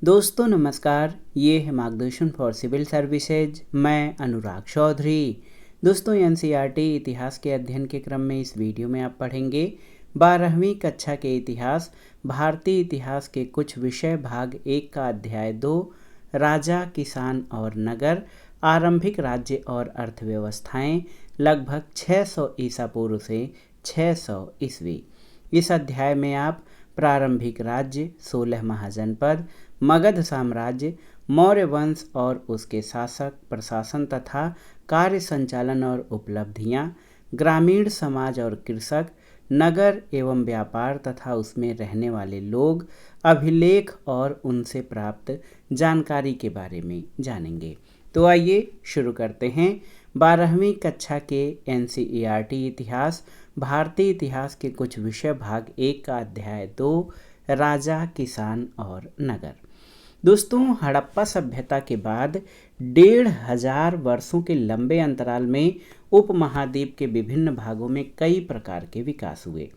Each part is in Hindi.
दोस्तों नमस्कार। ये है मार्गदर्शन फॉर सिविल सर्विसेज। मैं अनुराग चौधरी। दोस्तों एनसीईआरटी इतिहास के अध्ययन के क्रम में इस वीडियो में आप पढ़ेंगे 12वीं कक्षा के इतिहास, भारतीय इतिहास के कुछ विषय, भाग 1 का अध्याय 2, राजा, किसान और नगर, आरंभिक राज्य और अर्थव्यवस्थाएं, लगभग 600 ईसा पूर्व से 600 ईस्वी। इस अध्याय में आप प्रारंभिक राज्य, 16 महाजनपद, मगध साम्राज्य, मौर्य वंश और उसके शासक, प्रशासन तथा कार्य संचालन और उपलब्धियां, ग्रामीण समाज और कृषक, नगर एवं व्यापार तथा उसमें रहने वाले लोग, अभिलेख और उनसे प्राप्त जानकारी के बारे में जानेंगे। तो आइए शुरू करते हैं 12वीं कक्षा के एनसीईआरटी इतिहास, भारतीय इतिहास के कुछ विषय, भाग 1 का अध्याय 2, राजा, किसान और नगर। दोस्तों हड़प्पा सभ्यता के बाद 1500 वर्षों के लंबे अंतराल में उपमहाद्वीप के विभिन्न भागों में कई प्रकार के विकास हुए।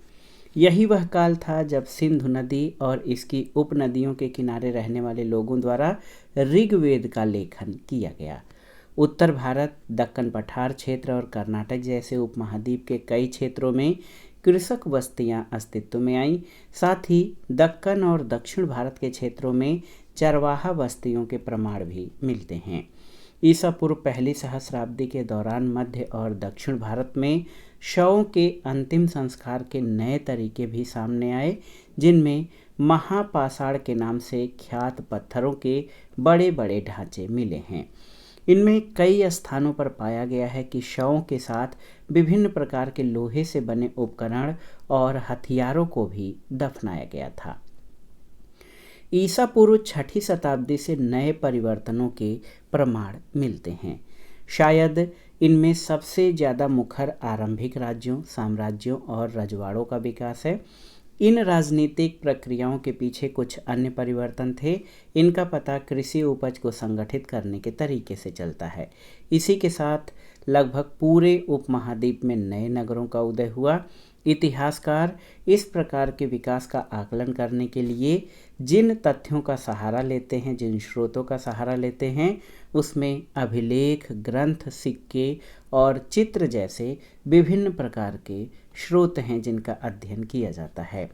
यही वह काल था जब सिंधु नदी और इसकी उपनदियों के किनारे रहने वाले लोगों द्वारा ऋग्वेद का लेखन किया गया। उत्तर भारत, दक्कन पठार क्षेत्र और कर्नाटक जैसे उपमहाद्वीप के कई क्षेत्रों में कृषक बस्तियां अस्तित्व में आईं। साथ ही दक्कन और दक्षिण भारत के क्षेत्रों में चरवाहा बस्तियों के प्रमाण भी मिलते हैं। ईसा पूर्व पहली सहस्राब्दी के दौरान मध्य और दक्षिण भारत में शवों के अंतिम संस्कार के नए तरीके भी सामने आए, जिनमें महापाषाण के नाम से ख्यात पत्थरों के बड़े बड़े ढांचे मिले हैं। इनमें कई स्थानों पर पाया गया है कि शवों के साथ विभिन्न प्रकार के लोहे से बने उपकरण और हथियारों को भी दफनाया गया था। ईसा पूर्व 6ठी शताब्दी से नए परिवर्तनों के प्रमाण मिलते हैं। शायद इनमें सबसे ज़्यादा मुखर आरंभिक राज्यों, साम्राज्यों और रजवाड़ों का विकास है। इन राजनीतिक प्रक्रियाओं के पीछे कुछ अन्य परिवर्तन थे। इनका पता कृषि उपज को संगठित करने के तरीके से चलता है। इसी के साथ लगभग पूरे उपमहाद्वीप में नए नगरों का उदय हुआ। इतिहासकार इस प्रकार के विकास का आकलन करने के लिए जिन तथ्यों का सहारा लेते हैं, जिन स्रोतों का सहारा लेते हैं, उसमें अभिलेख, ग्रंथ, सिक्के और चित्र जैसे विभिन्न प्रकार के स्रोत हैं जिनका अध्ययन किया जाता है।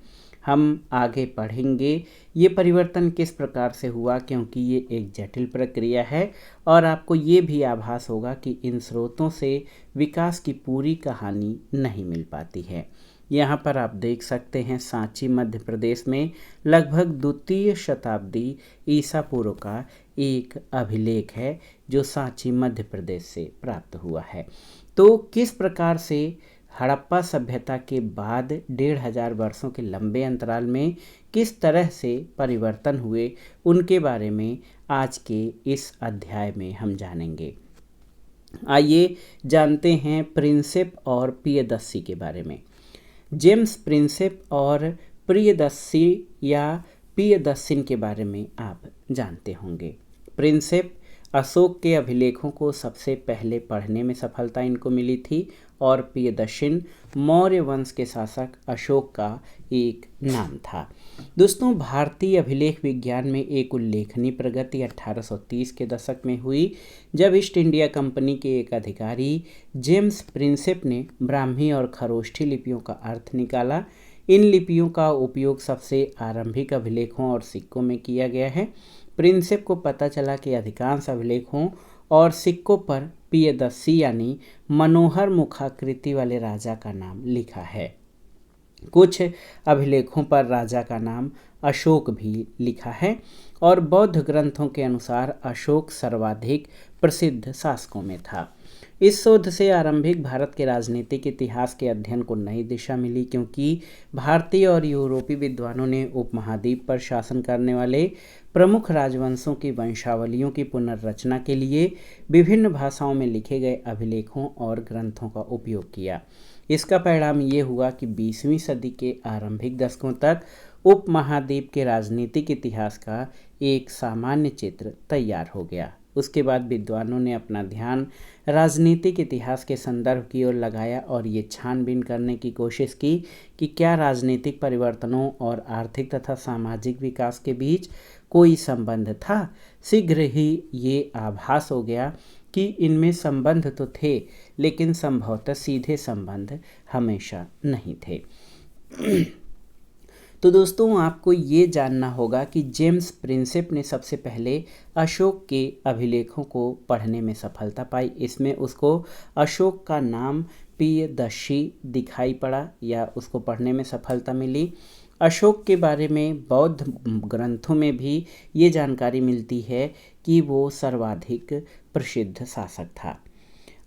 हम आगे पढ़ेंगे ये परिवर्तन किस प्रकार से हुआ, क्योंकि ये एक जटिल प्रक्रिया है और आपको ये भी आभास होगा कि इन स्रोतों से विकास की पूरी कहानी नहीं मिल पाती है। यहाँ पर आप देख सकते हैं सांची मध्य प्रदेश में लगभग द्वितीय शताब्दी ईसा पूर्व का एक अभिलेख है जो सांची मध्य प्रदेश से प्राप्त हुआ है। तो किस प्रकार से हड़प्पा सभ्यता के बाद 1500 वर्षों के लंबे अंतराल में किस तरह से परिवर्तन हुए, उनके बारे में आज के इस अध्याय में हम जानेंगे। आइए जानते हैं प्रिंसेप और प्रियदर्शी के बारे में। जेम्स प्रिंसेप और प्रियदर्शी या प्रियदर्शिन के बारे में आप जानते होंगे। प्रिंसेप अशोक के अभिलेखों को सबसे पहले पढ़ने में सफलता इनको मिली थी और प्रियदर्शिन मौर्य वंश के शासक अशोक का एक नाम था। दोस्तों भारतीय अभिलेख विज्ञान में एक उल्लेखनीय प्रगति 1830 के दशक में हुई, जब ईस्ट इंडिया कंपनी के एक अधिकारी जेम्स प्रिंसेप ने ब्राह्मी और खरोष्ठी लिपियों का अर्थ निकाला। इन लिपियों का उपयोग सबसे आरंभिक अभिलेखों और सिक्कों में किया गया है। प्रिंसेप को पता चला कि अधिकांश अभिलेखों और सिक्कों पर प्रियदर्शी यानी मनोहर मुखाकृति वाले राजा का नाम लिखा है। कुछ अभिलेखों पर राजा का नाम अशोक भी लिखा है और बौद्ध ग्रंथों के अनुसार अशोक सर्वाधिक प्रसिद्ध शासकों में था। इस शोध से आरंभिक भारत के राजनीतिक इतिहास के अध्ययन को नई दिशा मिली, क्योंकि भारतीय और यूरोपीय विद्वानों ने उपमहाद्वीप पर शासन करने वाले प्रमुख राजवंशों की वंशावलियों की पुनर्रचना के लिए विभिन्न भाषाओं में लिखे गए अभिलेखों और ग्रंथों का उपयोग किया। इसका परिणाम ये हुआ कि 20वीं सदी के आरंभिक दशकों तक उपमहाद्वीप के राजनीतिक इतिहास का एक सामान्य चित्र तैयार हो गया। उसके बाद विद्वानों ने अपना ध्यान राजनीतिक इतिहास के संदर्भ की ओर लगाया और ये छानबीन करने की कोशिश की कि क्या राजनीतिक परिवर्तनों और आर्थिक तथा सामाजिक विकास के बीच कोई संबंध था। शीघ्र ही ये आभास हो गया कि इनमें संबंध तो थे, लेकिन संभवतः सीधे संबंध हमेशा नहीं थे। तो दोस्तों, आपको ये जानना होगा कि जेम्स प्रिंसेप ने सबसे पहले अशोक के अभिलेखों को पढ़ने में सफलता पाई। इसमें उसको अशोक का नाम प्रियदर्शी दिखाई पड़ा या उसको पढ़ने में सफलता मिली। अशोक के बारे में बौद्ध ग्रंथों में भी ये जानकारी मिलती है कि वो सर्वाधिक प्रसिद्ध शासक था।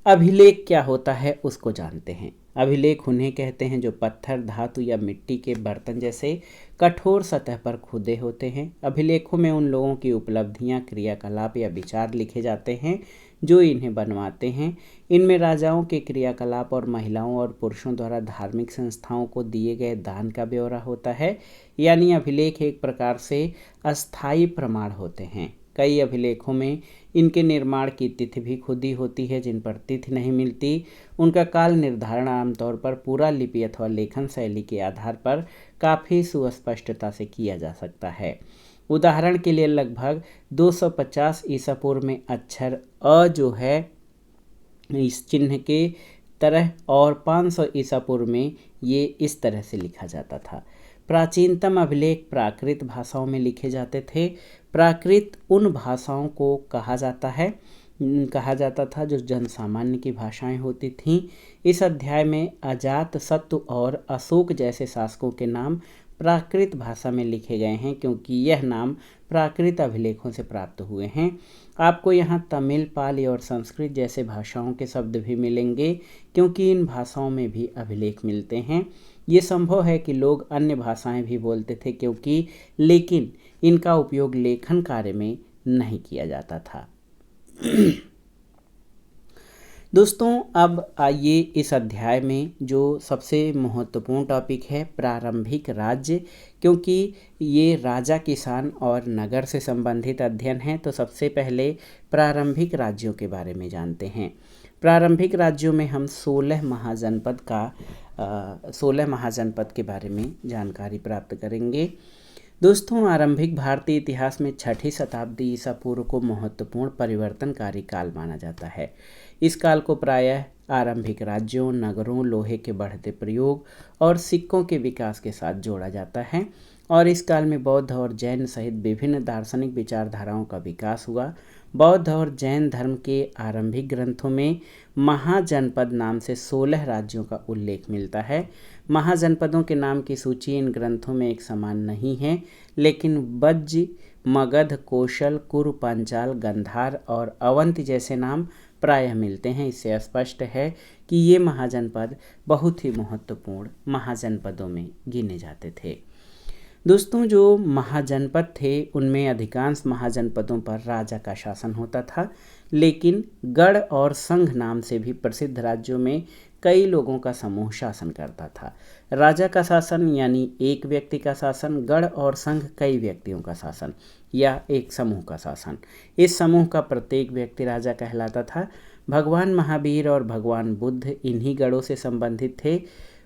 अभिलेख क्या होता है उसको जानते हैं। अभिलेख उन्हें कहते हैं जो पत्थर, धातु या मिट्टी के बर्तन जैसे कठोर सतह पर खुदे होते हैं। अभिलेखों में उन लोगों की उपलब्धियां, क्रियाकलाप या विचार लिखे जाते हैं जो इन्हें बनवाते हैं। इनमें राजाओं के क्रियाकलाप और महिलाओं और पुरुषों द्वारा धार्मिक संस्थाओं को दिए गए दान का ब्यौरा होता है। यानी अभिलेख एक प्रकार से अस्थायी प्रमाण होते हैं। कई अभिलेखों में इनके निर्माण की तिथि भी खुदी होती है। जिन पर तिथि नहीं मिलती उनका काल निर्धारण आमतौर पर पूरा लिपि अथवा लेखन शैली के आधार पर काफ़ी सुस्पष्टता से किया जा सकता है। उदाहरण के लिए लगभग 250 ईसा पूर्व में अक्षर अ जो है इस चिन्ह के तरह और 500 ईसा पूर्व में ये इस तरह से लिखा जाता था। प्राचीनतम अभिलेख प्राकृत भाषाओं में लिखे जाते थे। प्राकृत उन भाषाओं को कहा जाता था जो जनसामान्य की भाषाएं होती थीं। इस अध्याय में अजातशत्रु और अशोक जैसे शासकों के नाम प्राकृत भाषा में लिखे गए हैं, क्योंकि यह नाम प्राकृत अभिलेखों से प्राप्त हुए हैं। आपको यहाँ तमिल, पाली और संस्कृत जैसे भाषाओं के शब्द भी मिलेंगे, क्योंकि इन भाषाओं में भी अभिलेख मिलते हैं। ये संभव है कि लोग अन्य भाषाएं भी बोलते थे लेकिन इनका उपयोग लेखन कार्य में नहीं किया जाता था। दोस्तों, अब आइए इस अध्याय में जो सबसे महत्वपूर्ण टॉपिक है प्रारंभिक राज्य, क्योंकि ये राजा, किसान और नगर से संबंधित अध्ययन है। तो सबसे पहले प्रारंभिक राज्यों के बारे में जानते हैं। प्रारंभिक राज्यों में हम 16 महाजनपद के बारे में जानकारी प्राप्त करेंगे। दोस्तों, आरंभिक भारतीय इतिहास में 6ठी शताब्दी ईसा पूर्व को महत्वपूर्ण परिवर्तनकारी काल माना जाता है। इस काल को प्रायः आरंभिक राज्यों, नगरों, लोहे के बढ़ते प्रयोग और सिक्कों के विकास के साथ जोड़ा जाता है। और इस काल में बौद्ध और जैन सहित विभिन्न दार्शनिक विचारधाराओं का विकास हुआ। बौद्ध और जैन धर्म के आरंभिक ग्रंथों में महाजनपद नाम से 16 राज्यों का उल्लेख मिलता है। महाजनपदों के नाम की सूची इन ग्रंथों में एक समान नहीं है, लेकिन वज्ज, मगध, कोशल, कुरु, पांचाल, गंधार और अवंती जैसे नाम प्रायः मिलते हैं। इससे स्पष्ट है कि ये महाजनपद बहुत ही महत्वपूर्ण महाजनपदों में गिने जाते थे। दोस्तों, जो महाजनपद थे उनमें अधिकांश महाजनपदों पर राजा का शासन होता था, लेकिन गढ़ और संघ नाम से भी प्रसिद्ध राज्यों में कई लोगों का समूह शासन करता था। राजा का शासन यानी एक व्यक्ति का शासन, गढ़ और संघ कई व्यक्तियों का शासन या एक समूह का शासन। इस समूह का प्रत्येक व्यक्ति राजा कहलाता था। भगवान महावीर और भगवान बुद्ध इन्हीं गढ़ों से संबंधित थे।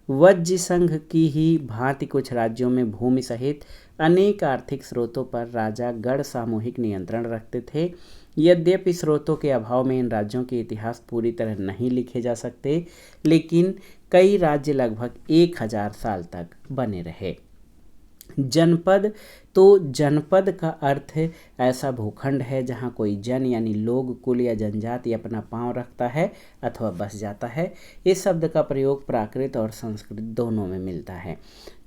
वज्र संघ की ही भांति कुछ राज्यों में भूमि सहित अनेक आर्थिक स्रोतों पर राजा गढ़ सामूहिक नियंत्रण रखते थे। यद्यपि स्रोतों के अभाव में इन राज्यों के इतिहास पूरी तरह नहीं लिखे जा सकते, लेकिन कई राज्य लगभग 1000 साल तक बने रहे। जनपद, तो जनपद का अर्थ ऐसा भूखंड है जहाँ कोई जन यानी लोग, कुल या जनजाति अपना पांव रखता है अथवा बस जाता है। इस शब्द का प्रयोग प्राकृत और संस्कृत दोनों में मिलता है।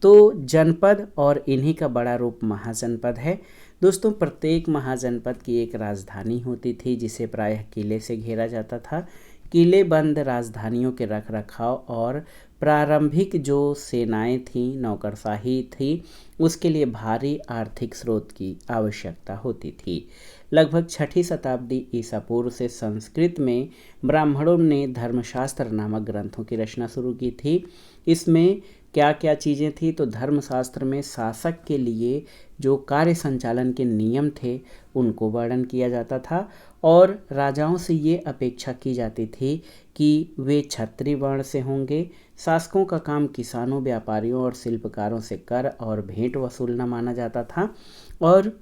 तो जनपद और इन्हीं का बड़ा रूप महाजनपद है। दोस्तों, प्रत्येक महाजनपद की एक राजधानी होती थी जिसे प्रायः किले से घेरा जाता था। किले बंद राजधानियों के रखरखाव और प्रारंभिक जो सेनाएं थीं, नौकरशाही थी, उसके लिए भारी आर्थिक स्रोत की आवश्यकता होती थी। लगभग 6ठी शताब्दी ईसा पूर्व से संस्कृत में ब्राह्मणों ने धर्मशास्त्र नामक ग्रंथों की रचना शुरू की थी। इसमें क्या क्या चीज़ें थी, तो धर्मशास्त्र में शासक के लिए जो कार्य संचालन के नियम थे उनको वर्णन किया जाता था और राजाओं से ये अपेक्षा की जाती थी कि वे क्षत्रिय वर्ण से होंगे। शासकों का काम किसानों, व्यापारियों और शिल्पकारों से कर और भेंट वसूलना माना जाता था और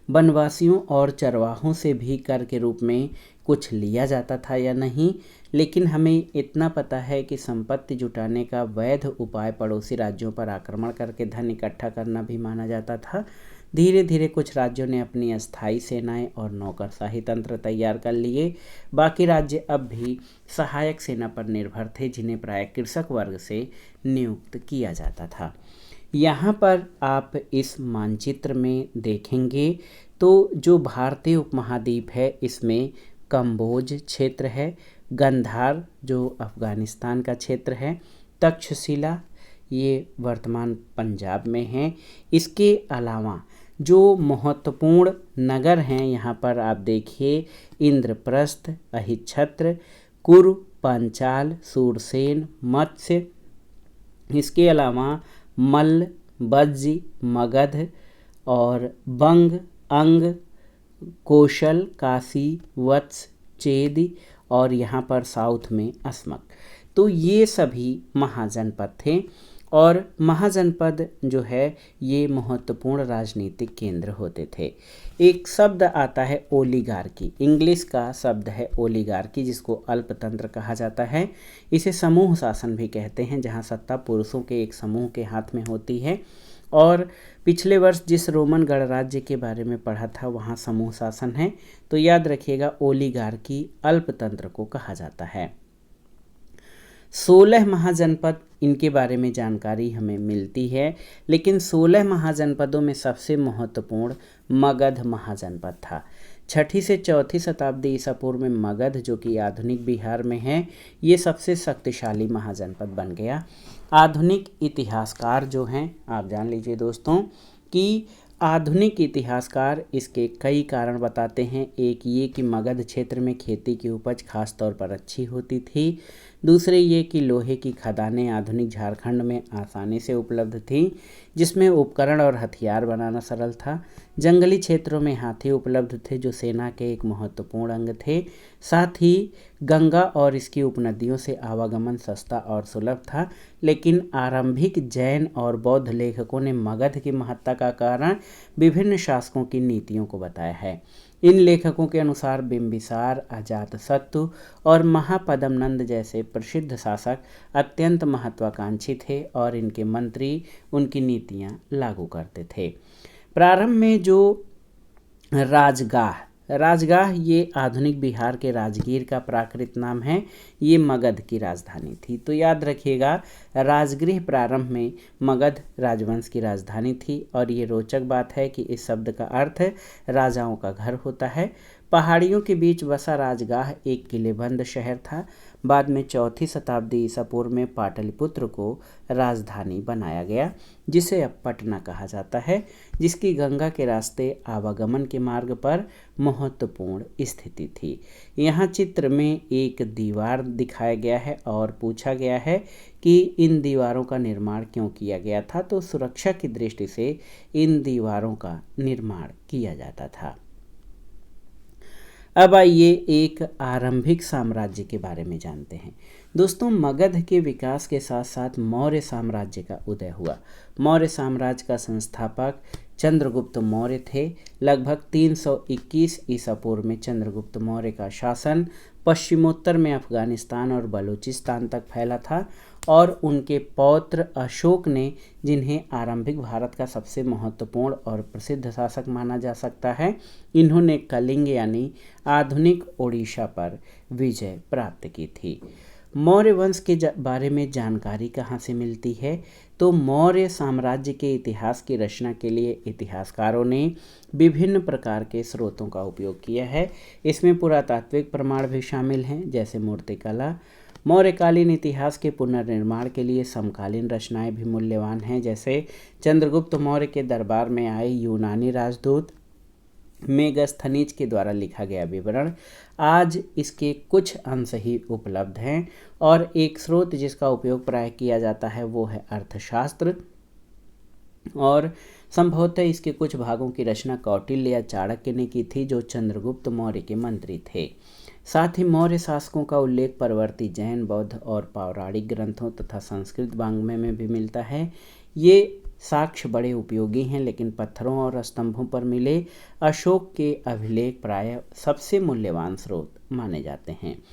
वनवासियों और चरवाहों से भी कर के रूप में कुछ लिया जाता था या नहीं। लेकिन हमें इतना पता है कि संपत्ति जुटाने का वैध उपाय पड़ोसी राज्यों पर आक्रमण करके धन इकट्ठा करना भी माना जाता था। धीरे धीरे कुछ राज्यों ने अपनी अस्थायी सेनाएं और नौकरशाही तंत्र तैयार कर लिए। बाकी राज्य अब भी सहायक सेना पर निर्भर थे, जिन्हें प्रायः कृषक वर्ग से नियुक्त किया जाता था। यहाँ पर आप इस मानचित्र में देखेंगे तो जो भारतीय उपमहाद्वीप है इसमें कंबोज क्षेत्र है, गंधार जो अफ़गानिस्तान का क्षेत्र है, तक्षशिला ये वर्तमान पंजाब में है। इसके अलावा जो महत्वपूर्ण नगर हैं यहाँ पर आप देखिए, इंद्रप्रस्थ, अहिच्छत्र, कुरु, पांचाल, सूरसेन, मत्स्य, इसके अलावा मल्ल, बज्जी, मगध और बंग, अंग, कौशल, काशी, वत्स, चेदी और यहाँ पर साउथ में अस्मक। तो ये सभी महाजनपद थे और महाजनपद जो है ये महत्वपूर्ण राजनीतिक केंद्र होते थे। एक शब्द आता है ओलिगार्की, इंग्लिश का शब्द है ओलिगार्की, जिसको अल्पतंत्र कहा जाता है। इसे समूह शासन भी कहते हैं, जहाँ सत्ता पुरुषों के एक समूह के हाथ में होती है। और पिछले वर्ष जिस रोमन गणराज्य के बारे में पढ़ा था वहाँ समूह शासन है, तो याद रखिएगा ओलिगार्की अल्पतंत्र को कहा जाता है। 16 महाजनपद इनके बारे में जानकारी हमें मिलती है, लेकिन 16 महाजनपदों में सबसे महत्वपूर्ण मगध महाजनपद था। 6ठी से 4ठी शताब्दी ईसा पूर्व में मगध, जो कि आधुनिक बिहार में है, ये सबसे शक्तिशाली महाजनपद बन गया। आधुनिक इतिहासकार जो हैं, आप जान लीजिए दोस्तों कि आधुनिक इतिहासकार इसके कई कारण बताते हैं। एक ये कि मगध क्षेत्र में खेती की उपज खास तौर पर अच्छी होती थी। दूसरे ये कि लोहे की खदानें आधुनिक झारखंड में आसानी से उपलब्ध थीं, जिसमें उपकरण और हथियार बनाना सरल था। जंगली क्षेत्रों में हाथी उपलब्ध थे, जो सेना के एक महत्वपूर्ण अंग थे। साथ ही गंगा और इसकी उपनदियों से आवागमन सस्ता और सुलभ था। लेकिन आरंभिक जैन और बौद्ध लेखकों ने मगध की महत्ता का कारण विभिन्न शासकों की नीतियों को बताया है। इन लेखकों के अनुसार बिंबिसार, अजातशत्रु और महापद्मनंद जैसे प्रसिद्ध शासक अत्यंत महत्वाकांक्षी थे और इनके मंत्री उनकी नीतियां लागू करते थे। प्रारंभ में जो राजगाह ये आधुनिक बिहार के राजगीर का प्राकृत नाम है, ये मगध की राजधानी थी। तो याद रखिएगा, राजगृह प्रारंभ में मगध राजवंश की राजधानी थी। और ये रोचक बात है कि इस शब्द का अर्थ राजाओं का घर होता है। पहाड़ियों के बीच बसा राजगाह एक किलेबंद शहर था। बाद में 4ठी शताब्दी ईसा पूर्व में पाटलिपुत्र को राजधानी बनाया गया, जिसे अब पटना कहा जाता है, जिसकी गंगा के रास्ते आवागमन के मार्ग पर महत्वपूर्ण स्थिति थी। यहाँ चित्र में एक दीवार दिखाया गया है और पूछा गया है कि इन दीवारों का निर्माण क्यों किया गया था। तो सुरक्षा की दृष्टि से इन दीवारों का निर्माण किया जाता था। अब आइए एक आरंभिक साम्राज्य के बारे में जानते हैं। दोस्तों, मगध के विकास के साथ साथ मौर्य साम्राज्य का उदय हुआ। मौर्य साम्राज्य का संस्थापक चंद्रगुप्त मौर्य थे। लगभग 321 ईसा पूर्व में चंद्रगुप्त मौर्य का शासन पश्चिमोत्तर में अफगानिस्तान और बलूचिस्तान तक फैला था और उनके पौत्र अशोक ने, जिन्हें आरंभिक भारत का सबसे महत्वपूर्ण और प्रसिद्ध शासक माना जा सकता है, इन्होंने कलिंग यानी आधुनिक ओडिशा पर विजय प्राप्त की थी। मौर्य वंश के बारे में जानकारी कहाँ से मिलती है? तो मौर्य साम्राज्य के इतिहास की रचना के लिए इतिहासकारों ने विभिन्न प्रकार के स्रोतों का उपयोग किया है। इसमें पुरातात्विक प्रमाण भी शामिल हैं, जैसे मूर्तिकला, मौर्यकालीन इतिहास के पुनर्निर्माण के लिए समकालीन रचनाएं भी मूल्यवान हैं, जैसे चंद्रगुप्त मौर्य के दरबार में आए यूनानी राजदूत मेगस्थनीज के द्वारा लिखा गया विवरण। आज इसके कुछ अंश ही उपलब्ध हैं और एक स्रोत जिसका उपयोग प्राय किया जाता है वो है अर्थशास्त्र, और संभवतः इसके कुछ भागों की रचना कौटिल्य या चाणक्य ने की थी, जो चंद्रगुप्त मौर्य के मंत्री थे। साथ ही मौर्य शासकों का उल्लेख परवर्ती जैन, बौद्ध और पौराणिक ग्रंथों तथा संस्कृत वाङ्मय में भी मिलता है। ये साक्ष्य बड़े उपयोगी हैं, लेकिन पत्थरों और स्तंभों पर मिले अशोक के अभिलेख प्रायः सबसे मूल्यवान स्रोत माने जाते हैं।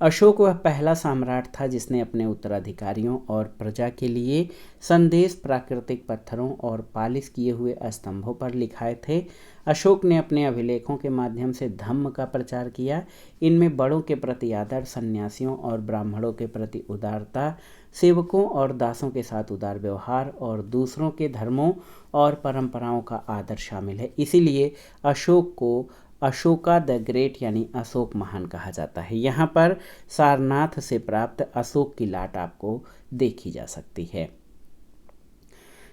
अशोक वह पहला सम्राट था जिसने अपने उत्तराधिकारियों और प्रजा के लिए संदेश प्राकृतिक पत्थरों और पालिश किए हुए स्तंभों पर लिखाए थे। अशोक ने अपने अभिलेखों के माध्यम से धम्म का प्रचार किया। इनमें बड़ों के प्रति आदर, सन्यासियों और ब्राह्मणों के प्रति उदारता, सेवकों और दासों के साथ उदार व्यवहार और दूसरों के धर्मों और परंपराओं का आदर शामिल है। इसीलिए अशोक को अशोका द ग्रेट यानी अशोक महान कहा जाता है। यहाँ पर सारनाथ से प्राप्त अशोक की लाट आपको देखी जा सकती है।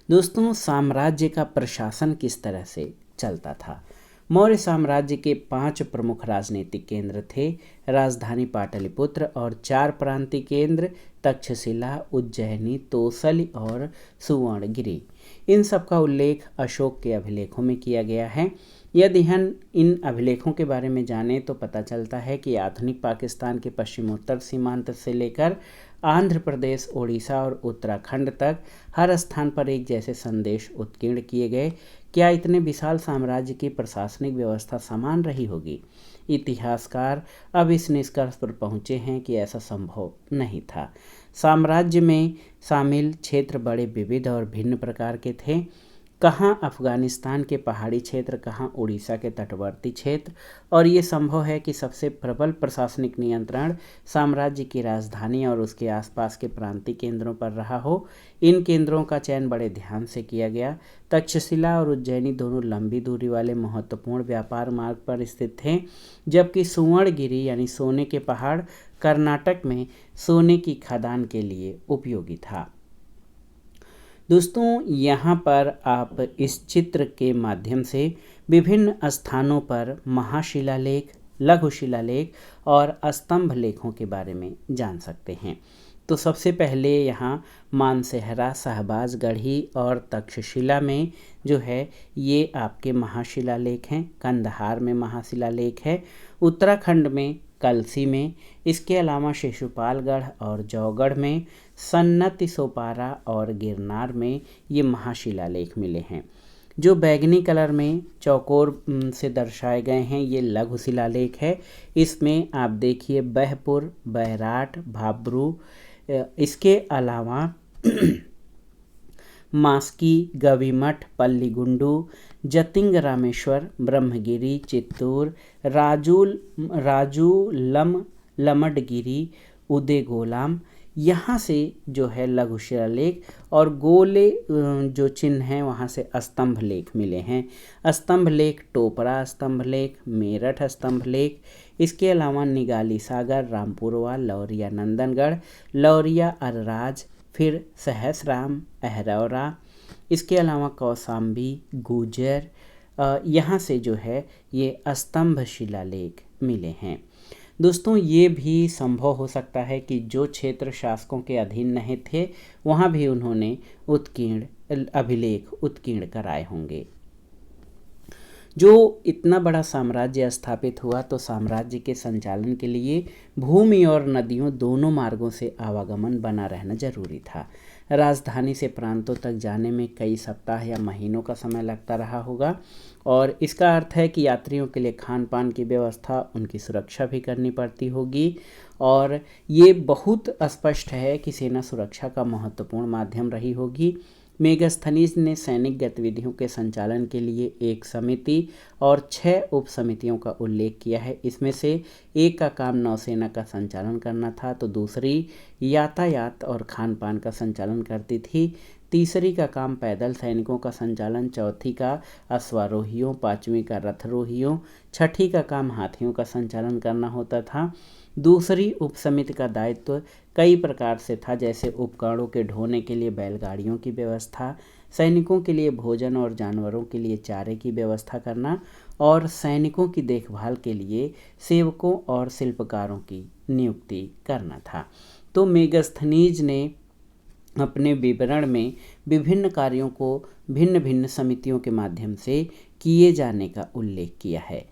दोस्तों, साम्राज्य का प्रशासन किस तरह से चलता था? मौर्य साम्राज्य के 5 प्रमुख राजनीतिक केंद्र थे: राजधानी पाटलिपुत्र और 4 प्रांतीय केंद्र तक्षशिला, उज्जैनी, तोसल और सुवर्णगिरी। इन सब का उल्लेख अशोक के अभिलेखों में किया गया है। यदि हम इन अभिलेखों के बारे में जानें तो पता चलता है कि आधुनिक पाकिस्तान के पश्चिमोत्तर सीमांत से लेकर आंध्र प्रदेश, ओडिशा और उत्तराखंड तक हर स्थान पर एक जैसे संदेश उत्कीर्ण किए गए। क्या इतने विशाल साम्राज्य की प्रशासनिक व्यवस्था समान रही होगी? इतिहासकार अब इस निष्कर्ष पर पहुँचे हैं कि ऐसा संभव नहीं था। साम्राज्य में शामिल क्षेत्र बड़े विविध और भिन्न प्रकार के थे। कहाँ अफगानिस्तान के पहाड़ी क्षेत्र, कहाँ उड़ीसा के तटवर्ती क्षेत्र, और ये संभव है कि सबसे प्रबल प्रशासनिक नियंत्रण साम्राज्य की राजधानी और उसके आसपास के प्रांतीय केंद्रों पर रहा हो। इन केंद्रों का चयन बड़े ध्यान से किया गया। तक्षशिला और उज्जैनी दोनों लंबी दूरी वाले महत्वपूर्ण व्यापार मार्ग पर स्थित थे, जबकि सुवर्णगिरी यानी सोने के पहाड़ कर्नाटक में सोने की खदान के लिए उपयोगी था। दोस्तों, यहाँ पर आप इस चित्र के माध्यम से विभिन्न स्थानों पर महाशिलालेख, लघु शिलालेख और स्तंभ लेखों के बारे में जान सकते हैं। तो सबसे पहले यहाँ मानसेहरा, शहबाज गढ़ी और तक्षशिला में जो है ये आपके महाशिलालेख हैं। कंदहार में महाशिलालेख है। उत्तराखंड में कलसी में, इसके अलावा शिशुपालगढ़ और जौगढ़ में, सन्नति सोपारा और गिरनार में ये महाशिलालेख मिले हैं। जो बैगनी कलर में चौकोर से दर्शाए गए हैं ये लघु शिलालेख है। इसमें आप देखिए बहपुर, बैराट, भाब्रू, इसके अलावा मास्की, गवीमठ, पल्लीगुंडू, जतिंग रामेश्वर, ब्रह्मगिरी, चित्तूर, राजूलम, लमडगिरी, उदेगोलाम, यहाँ से जो है लघु शिलालेख और गोले जो चिन्ह हैं वहाँ से स्तंभ लेख मिले हैं। स्तंभ लेख टोपरा स्तंभ लेख, मेरठ स्तंभ लेख, इसके अलावा निगाली सागर, रामपुरवा, लौरिया नंदनगढ़, लौरिया अरराज, फिर सहसराम, अहरौरा, इसके अलावा कौसाम्बी, गुजर, यहाँ से जो है ये स्तंभ शिलालेख मिले हैं। दोस्तों, ये भी संभव हो सकता है कि जो क्षेत्र शासकों के अधीन नहीं थे वहाँ भी उन्होंने उत्कीर्ण अभिलेख उत्कीर्ण कराए होंगे। जो इतना बड़ा साम्राज्य स्थापित हुआ तो साम्राज्य के संचालन के लिए भूमि और नदियों दोनों मार्गों से आवागमन बना रहना जरूरी था। राजधानी से प्रांतों तक जाने में कई सप्ताह या महीनों का समय लगता रहा होगा और इसका अर्थ है कि यात्रियों के लिए खान पान की व्यवस्था, उनकी सुरक्षा भी करनी पड़ती होगी। और ये बहुत स्पष्ट है कि सेना सुरक्षा का महत्वपूर्ण माध्यम रही होगी। मेगस्थनीज ने सैनिक गतिविधियों के संचालन के लिए एक समिति और 6 उप समितियों का उल्लेख किया है। इसमें से एक का काम नौसेना का संचालन करना था, तो दूसरी यातायात और खान पान का संचालन करती थी, तीसरी का काम पैदल सैनिकों का संचालन, चौथी का अश्वारोहियों, पांचवी का रथरोहियों, छठी का काम हाथियों का संचालन करना होता था। दूसरी उपसमिति का दायित्व कई प्रकार से था, जैसे उपकरणों के ढोने के लिए बैलगाड़ियों की व्यवस्था, सैनिकों के लिए भोजन और जानवरों के लिए चारे की व्यवस्था करना और सैनिकों की देखभाल के लिए सेवकों और शिल्पकारों की नियुक्ति करना था। तो मेगस्थनीज ने अपने विवरण में विभिन्न कार्यों को भिन्न भिन्न समितियों के माध्यम से किए जाने का उल्लेख किया है।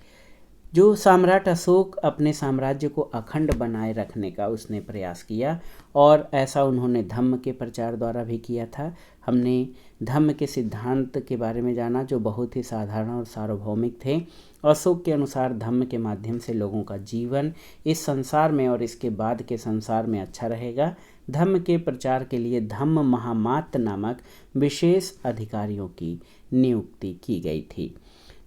जो सम्राट अशोक अपने साम्राज्य को अखंड बनाए रखने का उसने प्रयास किया और ऐसा उन्होंने धम्म के प्रचार द्वारा भी किया था। हमने धम्म के सिद्धांत के बारे में जाना जो बहुत ही साधारण और सार्वभौमिक थे। अशोक के अनुसार धम्म के माध्यम से लोगों का जीवन इस संसार में और इसके बाद के संसार में अच्छा रहेगा। धम्म के प्रचार के लिए धम्म महामात्य नामक विशेष अधिकारियों की नियुक्ति की गई थी।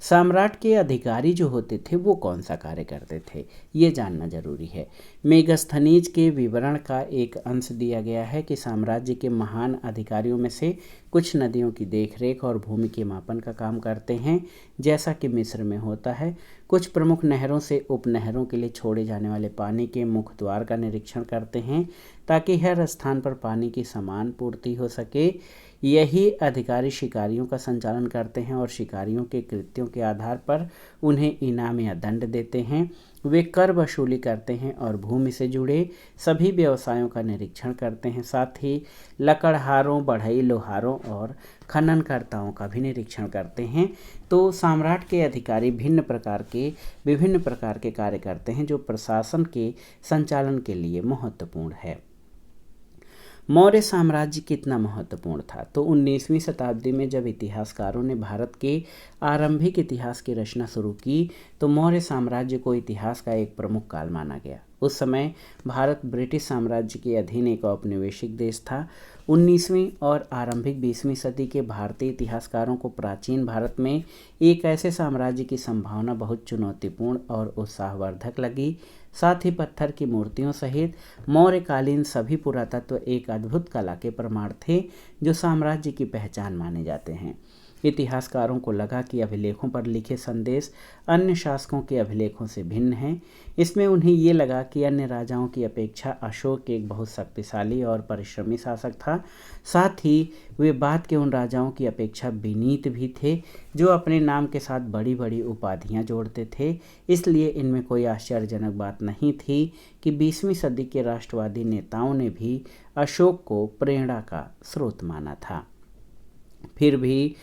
सम्राट के अधिकारी जो होते थे वो कौन सा कार्य करते थे, ये जानना जरूरी है। मेगस्थनीज के विवरण का एक अंश दिया गया है कि साम्राज्य के महान अधिकारियों में से कुछ नदियों की देखरेख और भूमि के मापन का काम करते हैं, जैसा कि मिस्र में होता है। कुछ प्रमुख नहरों से उपनहरों के लिए छोड़े जाने वाले पानी के मुख्य द्वार का निरीक्षण करते हैं ताकि हर स्थान पर पानी की समान पूर्ति हो सके। यही अधिकारी शिकारियों का संचालन करते हैं और शिकारियों के कृत्यों के आधार पर उन्हें इनाम या दंड देते हैं। वे कर वसूली करते हैं और भूमि से जुड़े सभी व्यवसायों का निरीक्षण करते हैं। साथ ही लकड़हारों, बढ़ई, लोहारों और खननकर्ताओं का भी निरीक्षण करते हैं। तो सम्राट के अधिकारी विभिन्न प्रकार के कार्य करते हैं जो प्रशासन के संचालन के लिए महत्वपूर्ण है। मौर्य साम्राज्य कितना महत्वपूर्ण था, तो 19वीं शताब्दी में जब इतिहासकारों ने भारत के आरंभिक इतिहास की रचना शुरू की तो मौर्य साम्राज्य को इतिहास का एक प्रमुख काल माना गया। उस समय भारत ब्रिटिश साम्राज्य के अधीन एक औपनिवेशिक देश था। 19वीं और आरंभिक 20वीं सदी के भारतीय इतिहासकारों को प्राचीन भारत में एक ऐसे साम्राज्य की संभावना बहुत चुनौतीपूर्ण और उत्साहवर्धक लगी। साथ ही पत्थर की मूर्तियों सहित मौर्यकालीन सभी पुरातत्व एक अद्भुत कला के प्रमाण थे जो साम्राज्य की पहचान माने जाते हैं। इतिहासकारों को लगा कि अभिलेखों पर लिखे संदेश अन्य शासकों के अभिलेखों से भिन्न हैं। इसमें उन्हें ये लगा कि अन्य राजाओं की अपेक्षा अशोक एक बहुत शक्तिशाली और परिश्रमी शासक था। साथ ही वे बाद के उन राजाओं की अपेक्षा विनीत भी थे जो अपने नाम के साथ बड़ी बड़ी उपाधियां जोड़ते थे। इसलिए इनमें कोई आश्चर्यजनक बात नहीं थी कि 20वीं सदी के राष्ट्रवादी नेताओं ने भी अशोक को प्रेरणा का स्रोत माना था। फिर भी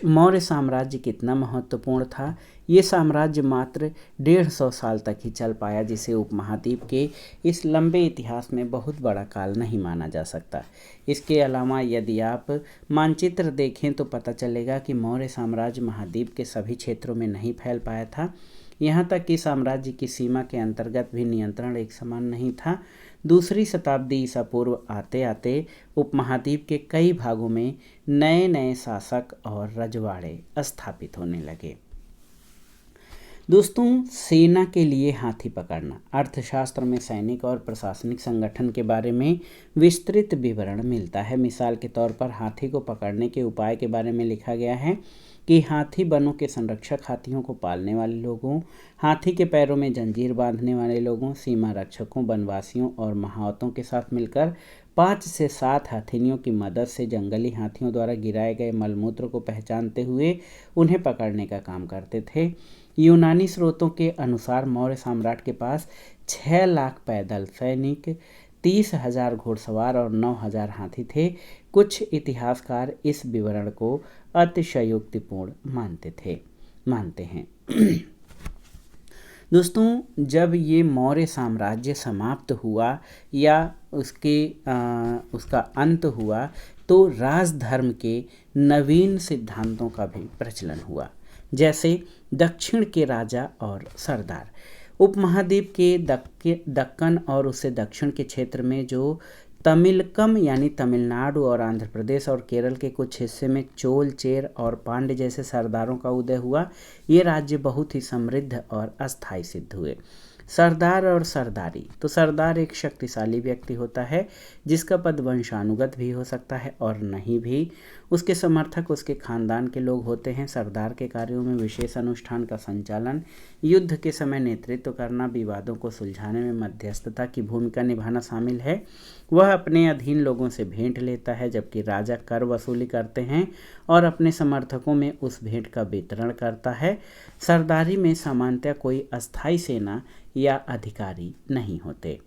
मौर्य साम्राज्य कितना महत्वपूर्ण था, ये साम्राज्य मात्र 150 साल तक ही चल पाया, जिसे उपमहाद्वीप के इस लंबे इतिहास में बहुत बड़ा काल नहीं माना जा सकता। इसके अलावा यदि आप मानचित्र देखें तो पता चलेगा कि मौर्य साम्राज्य महाद्वीप के सभी क्षेत्रों में नहीं फैल पाया था। यहाँ तक कि साम्राज्य की सीमा के अंतर्गत भी नियंत्रण एक समान नहीं था। दूसरी शताब्दी ईसा पूर्व आते आते उपमहाद्वीप के कई भागों में नए नए शासक और रजवाड़े स्थापित होने लगे। दोस्तों, सेना के लिए हाथी पकड़ना। अर्थशास्त्र में सैनिक और प्रशासनिक संगठन के बारे में विस्तृत विवरण मिलता है। मिसाल के तौर पर हाथी को पकड़ने के उपाय के बारे में लिखा गया है कि हाथी वनों के संरक्षक, हाथियों को पालने वाले लोगों, हाथी के पैरों में जंजीर बांधने वाले लोगों, सीमा रक्षकों, वनवासियों और महावतों के साथ मिलकर 5 से 7 हथिनियों की मदद से जंगली हाथियों द्वारा गिराए गए मलमूत्र को पहचानते हुए उन्हें पकड़ने का काम करते थे। यूनानी स्रोतों के अनुसार मौर्य सम्राट के पास 6 लाख पैदल सैनिक, 30,000 घुड़सवार और 9,000 हाथी थे। कुछ इतिहासकार इस विवरण को अतिशयोक्तिपूर्ण मानते हैं। दोस्तों, जब ये मौर्य साम्राज्य समाप्त हुआ या उसका अंत हुआ तो राजधर्म के नवीन सिद्धांतों का भी प्रचलन हुआ, जैसे दक्षिण के राजा और सरदार। उपमहाद्वीप के दक्कन और उससे दक्षिण के क्षेत्र में जो तमिलकम यानी तमिलनाडु और आंध्र प्रदेश और केरल के कुछ हिस्से में चोल, चेर और पांड्य जैसे सरदारों का उदय हुआ। ये राज्य बहुत ही समृद्ध और अस्थायी सिद्ध हुए। सरदार और सरदारी, तो सरदार एक शक्तिशाली व्यक्ति होता है जिसका पद वंशानुगत भी हो सकता है और नहीं भी। उसके समर्थक उसके खानदान के लोग होते हैं। सरदार के कार्यों में विशेष अनुष्ठान का संचालन, युद्ध के समय नेतृत्व करना, विवादों को सुलझाने में मध्यस्थता की भूमिका निभाना शामिल है। वह अपने अधीन लोगों से भेंट लेता है, जबकि राजा कर वसूली करते हैं और अपने समर्थकों में उस भेंट का वितरण करता है। सरदारी में सामान्यतः कोई अस्थायी सेना या अधिकारी नहीं होते।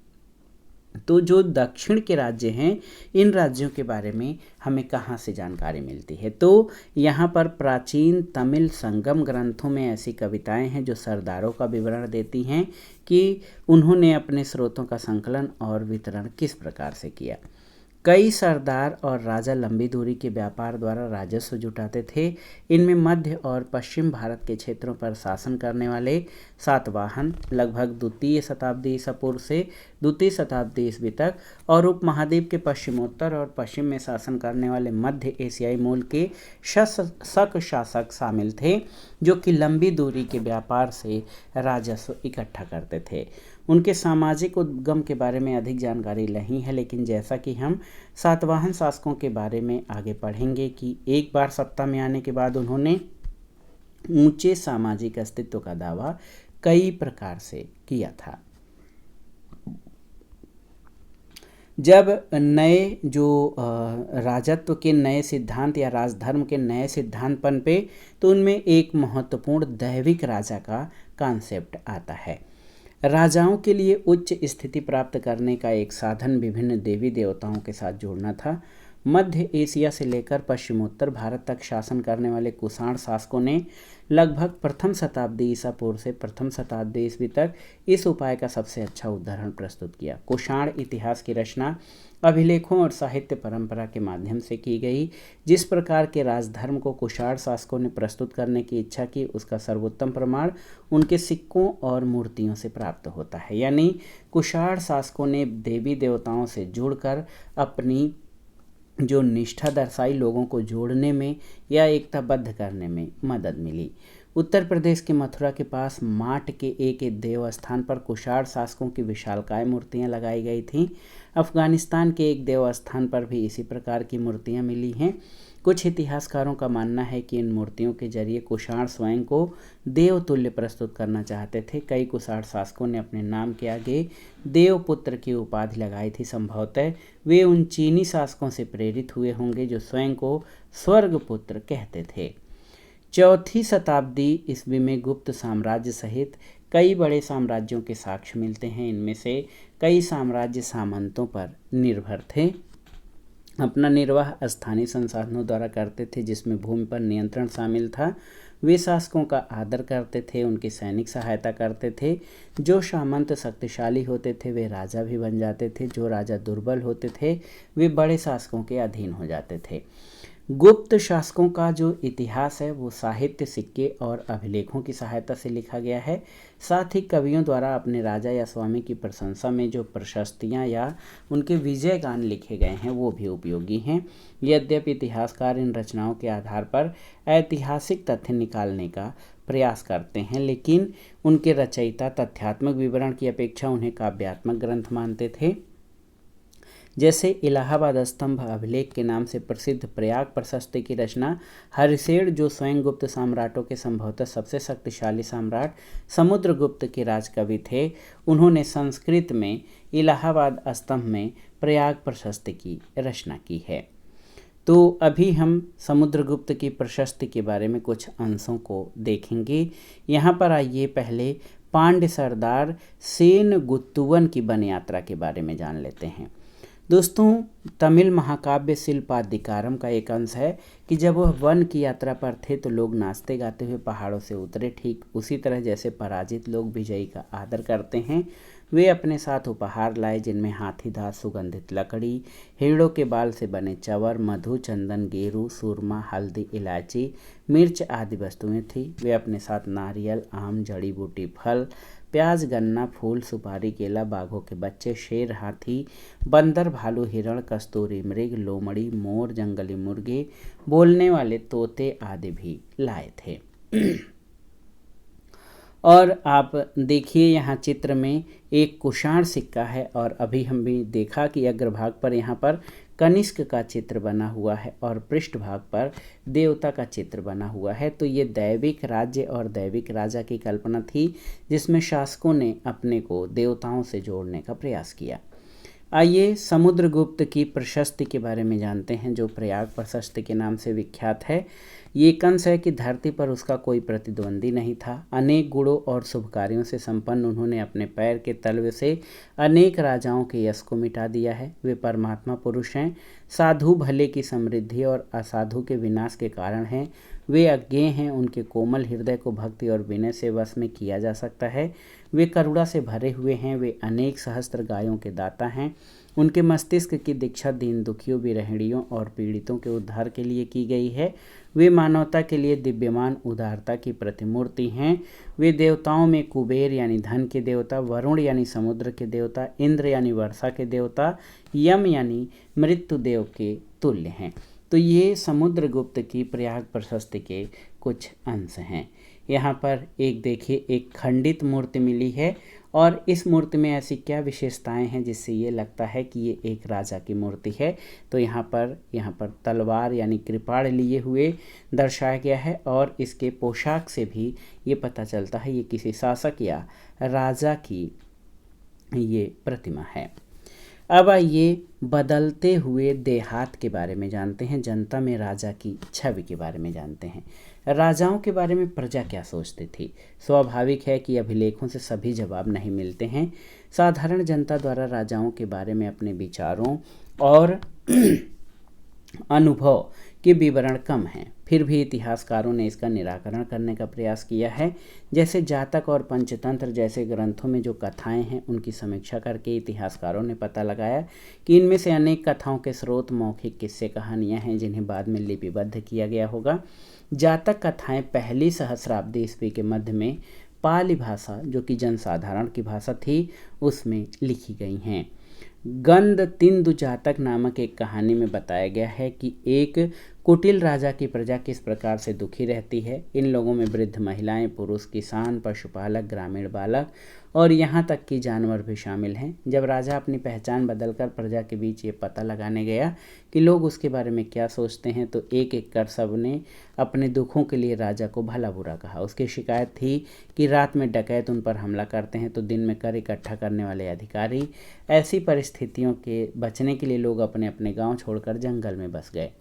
तो जो दक्षिण के राज्य हैं, इन राज्यों के बारे में हमें कहाँ से जानकारी मिलती है? तो यहाँ पर प्राचीन तमिल संगम ग्रंथों में ऐसी कविताएं हैं जो सरदारों का विवरण देती हैं कि उन्होंने अपने स्रोतों का संकलन और वितरण किस प्रकार से किया। कई सरदार और राजा लंबी दूरी के व्यापार द्वारा राजस्व जुटाते थे। इनमें मध्य और पश्चिम भारत के क्षेत्रों पर शासन करने वाले सातवाहन लगभग द्वितीय शताब्दी ईसा पूर्व से द्वितीय शताब्दी ईस्वी तक और उपमहाद्वीप के पश्चिमोत्तर और पश्चिम में शासन करने वाले मध्य एशियाई मूल के शक शासक शामिल थे, जो कि लंबी दूरी के व्यापार से राजस्व इकट्ठा करते थे। उनके सामाजिक उद्गम के बारे में अधिक जानकारी नहीं है, लेकिन जैसा कि हम सातवाहन शासकों के बारे में आगे पढ़ेंगे कि एक बार सत्ता में आने के बाद उन्होंने ऊंचे सामाजिक अस्तित्व का दावा कई प्रकार से किया था। जब नए जो राजत्व के नए सिद्धांत या राजधर्म के नए सिद्धांत पनपे, तो उनमें एक महत्वपूर्ण दैविक राजा का कॉन्सेप्ट आता है। राजाओं के लिए उच्च स्थिति प्राप्त करने का एक साधन विभिन्न देवी देवताओं के साथ जोड़ना था। मध्य एशिया से लेकर पश्चिमोत्तर भारत तक शासन करने वाले कुषाण शासकों ने लगभग प्रथम शताब्दी ईसा पूर्व से प्रथम शताब्दी ईस्वी तक इस उपाय का सबसे अच्छा उदाहरण प्रस्तुत किया। कुषाण इतिहास की रचना अभिलेखों और साहित्य परंपरा के माध्यम से की गई। जिस प्रकार के राजधर्म को कुषाण शासकों ने प्रस्तुत करने की इच्छा की, उसका सर्वोत्तम प्रमाण उनके सिक्कों और मूर्तियों से प्राप्त होता है। यानी कुषाण शासकों ने देवी देवताओं से जुड़कर अपनी जो निष्ठा दर्शाई, लोगों को जोड़ने में या एकताबद्ध करने में मदद मिली। उत्तर प्रदेश के मथुरा के पास माट के एक देव स्थान पर कुषाण शासकों की विशालकाय मूर्तियां लगाई गई थीं। अफगानिस्तान के एक देव स्थान पर भी इसी प्रकार की मूर्तियां मिली हैं। कुछ इतिहासकारों का मानना है कि इन मूर्तियों के जरिए कुषाण स्वयं को देवतुल्य प्रस्तुत करना चाहते थे। कई कुषाण शासकों ने अपने नाम के आगे देवपुत्र की उपाधि लगाई थी। संभवतः वे उन चीनी शासकों से प्रेरित हुए होंगे जो स्वयं को स्वर्गपुत्र कहते थे। चौथी शताब्दी ईस्वी में गुप्त साम्राज्य सहित कई बड़े साम्राज्यों के साक्ष्य मिलते हैं। इनमें से कई साम्राज्य सामंतों पर निर्भर थे, अपना निर्वाह स्थानीय संसाधनों द्वारा करते थे, जिसमें भूमि पर नियंत्रण शामिल था। वे शासकों का आदर करते थे, उनकी सैनिक सहायता करते थे। जो सामंत शक्तिशाली होते थे वे राजा भी बन जाते थे, जो राजा दुर्बल होते थे वे बड़े शासकों के अधीन हो जाते थे। गुप्त शासकों का जो इतिहास है वो साहित्य, सिक्के और अभिलेखों की सहायता से लिखा गया है। साथ ही कवियों द्वारा अपने राजा या स्वामी की प्रशंसा में जो प्रशस्तियाँ या उनके विजय गान लिखे गए हैं वो भी उपयोगी हैं। यद्यपि इतिहासकार इन रचनाओं के आधार पर ऐतिहासिक तथ्य निकालने का प्रयास करते हैं, लेकिन उनके रचयिता तथ्यात्मक विवरण की अपेक्षा उन्हें काव्यात्मक ग्रंथ मानते थे। जैसे इलाहाबाद स्तंभ अभिलेख के नाम से प्रसिद्ध प्रयाग प्रशस्ति की रचना हरिसेन, जो स्वयं गुप्त सम्राटों के संभवतः सबसे शक्तिशाली सम्राट समुद्रगुप्त के राजकवि थे, उन्होंने संस्कृत में इलाहाबाद स्तंभ में प्रयाग प्रशस्ति की रचना की है। तो अभी हम समुद्रगुप्त की प्रशस्ति के बारे में कुछ अंशों को देखेंगे। यहाँ पर आइए पहले पांड्य सरदार सेनगुत्तुवन की वन यात्रा के बारे में जान लेते हैं। दोस्तों, तमिल महाकाव्य शिल्पाधिकारम का एक अंश है कि जब वह वन की यात्रा पर थे तो लोग नाचते गाते हुए पहाड़ों से उतरे, ठीक उसी तरह जैसे पराजित लोग विजयी का आदर करते हैं। वे अपने साथ उपहार लाए, जिनमें हाथी दांत, सुगंधित लकड़ी, हिरणों के बाल से बने चवर, मधु, चंदन, गेरू, सुरमा, हल्दी, इलायची, मिर्च आदि वस्तुएं थी। वे अपने साथ नारियल, आम, जड़ी बूटी, फल, प्याज, गन्ना, फूल, सुपारी, केला, बाघों के बच्चे, शेर, हाथी, बंदर, भालू, हिरण, कस्तूरी मृग, लोमड़ी, मोर, जंगली मुर्गे, बोलने वाले तोते आदि भी लाए थे। और आप देखिए यहाँ चित्र में एक कुषाण सिक्का है और अभी हम भी देखा कि अग्रभाग पर यहाँ पर कनिष्क का चित्र बना हुआ है और पृष्ठभाग पर देवता का चित्र बना हुआ है। तो ये दैविक राज्य और दैविक राजा की कल्पना थी, जिसमें शासकों ने अपने को देवताओं से जोड़ने का प्रयास किया। आइए समुद्रगुप्त की प्रशस्ति के बारे में जानते हैं, जो प्रयाग प्रशस्ति के नाम से विख्यात है। ये कंस है कि धरती पर उसका कोई प्रतिद्वंदी नहीं था। अनेक गुणों और शुभ कार्यों से संपन्न उन्होंने अपने पैर के तलवे से अनेक राजाओं के यश को मिटा दिया है। वे परमात्मा पुरुष हैं, साधु भले की समृद्धि और असाधु के विनाश के कारण हैं। वे अज्ञेय हैं, उनके कोमल हृदय को भक्ति और विनय से वश में किया जा सकता है। वे करुणा से भरे हुए हैं, वे अनेक सहस्त्र गायों के दाता हैं। उनके मस्तिष्क की दीक्षा दीन दुखियों, विरहिणियों और पीड़ितों के उद्धार के लिए की गई है। वे मानवता के लिए दिव्यमान उदारता की प्रतिमूर्ति हैं। वे देवताओं में कुबेर यानी धन के देवता, वरुण यानी समुद्र के देवता, इंद्र यानी वर्षा के देवता, यम यानी मृत्यु देव के तुल्य हैं। तो ये समुद्रगुप्त की प्रयाग प्रशस्ति के कुछ अंश हैं। यहाँ पर एक देखिए, एक खंडित मूर्ति मिली है और इस मूर्ति में ऐसी क्या विशेषताएं हैं जिससे ये लगता है कि ये एक राजा की मूर्ति है। तो यहाँ पर तलवार यानी कृपाण लिए हुए दर्शाया गया है और इसके पोशाक से भी ये पता चलता है ये किसी शासक या राजा की ये प्रतिमा है। अब आइए बदलते हुए देहात के बारे में जानते हैं, जनता में राजा की छवि के बारे में जानते हैं। राजाओं के बारे में प्रजा क्या सोचती थी? स्वाभाविक है कि अभिलेखों से सभी जवाब नहीं मिलते हैं। साधारण जनता द्वारा राजाओं के बारे में अपने विचारों और अनुभव के विवरण कम हैं। फिर भी इतिहासकारों ने इसका निराकरण करने का प्रयास किया है। जैसे जातक और पंचतंत्र जैसे ग्रंथों में जो कथाएं हैं, उनकी समीक्षा करके इतिहासकारों ने पता लगाया कि इनमें से अनेक कथाओं के स्रोत मौखिक किस्से कहानियां हैं, जिन्हें बाद में लिपिबद्ध किया गया होगा। जातक कथाएं पहली सहस्राब्दी ईस्वी के मध्य में पाली भाषा, जो कि जनसाधारण की भाषा थी, उसमें लिखी गई हैं। गंध तिंदु जातक नामक एक कहानी में बताया गया है कि एक कुटिल राजा की प्रजा किस प्रकार से दुखी रहती है। इन लोगों में वृद्ध महिलाएं, पुरुष, किसान, पशुपालक, ग्रामीण बालक और यहाँ तक कि जानवर भी शामिल हैं। जब राजा अपनी पहचान बदलकर प्रजा के बीच ये पता लगाने गया कि लोग उसके बारे में क्या सोचते हैं, तो एक एक कर सब ने अपने दुखों के लिए राजा को भला बुरा कहा। उसकी शिकायत थी कि रात में डकैत उन पर हमला करते हैं तो दिन में कर इकट्ठा करने वाले अधिकारी। ऐसी परिस्थितियों के बचने के लिए लोग अपने अपने गांव छोड़कर जंगल में बस गए।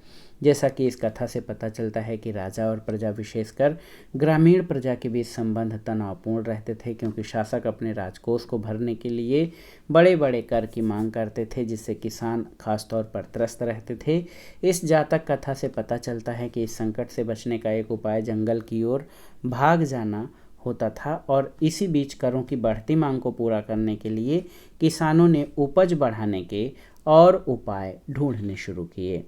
जैसा कि इस कथा से पता चलता है कि राजा और प्रजा, विशेषकर ग्रामीण प्रजा के बीच संबंध तनावपूर्ण रहते थे, क्योंकि शासक अपने राजकोष को भरने के लिए बड़े बड़े कर की मांग करते थे, जिससे किसान खासतौर पर त्रस्त रहते थे। इस जातक कथा से पता चलता है कि इस संकट से बचने का एक उपाय जंगल की ओर भाग जाना होता था और इसी बीच करों की बढ़ती मांग को पूरा करने के लिए किसानों ने उपज बढ़ाने के और उपाय ढूंढने शुरू किए।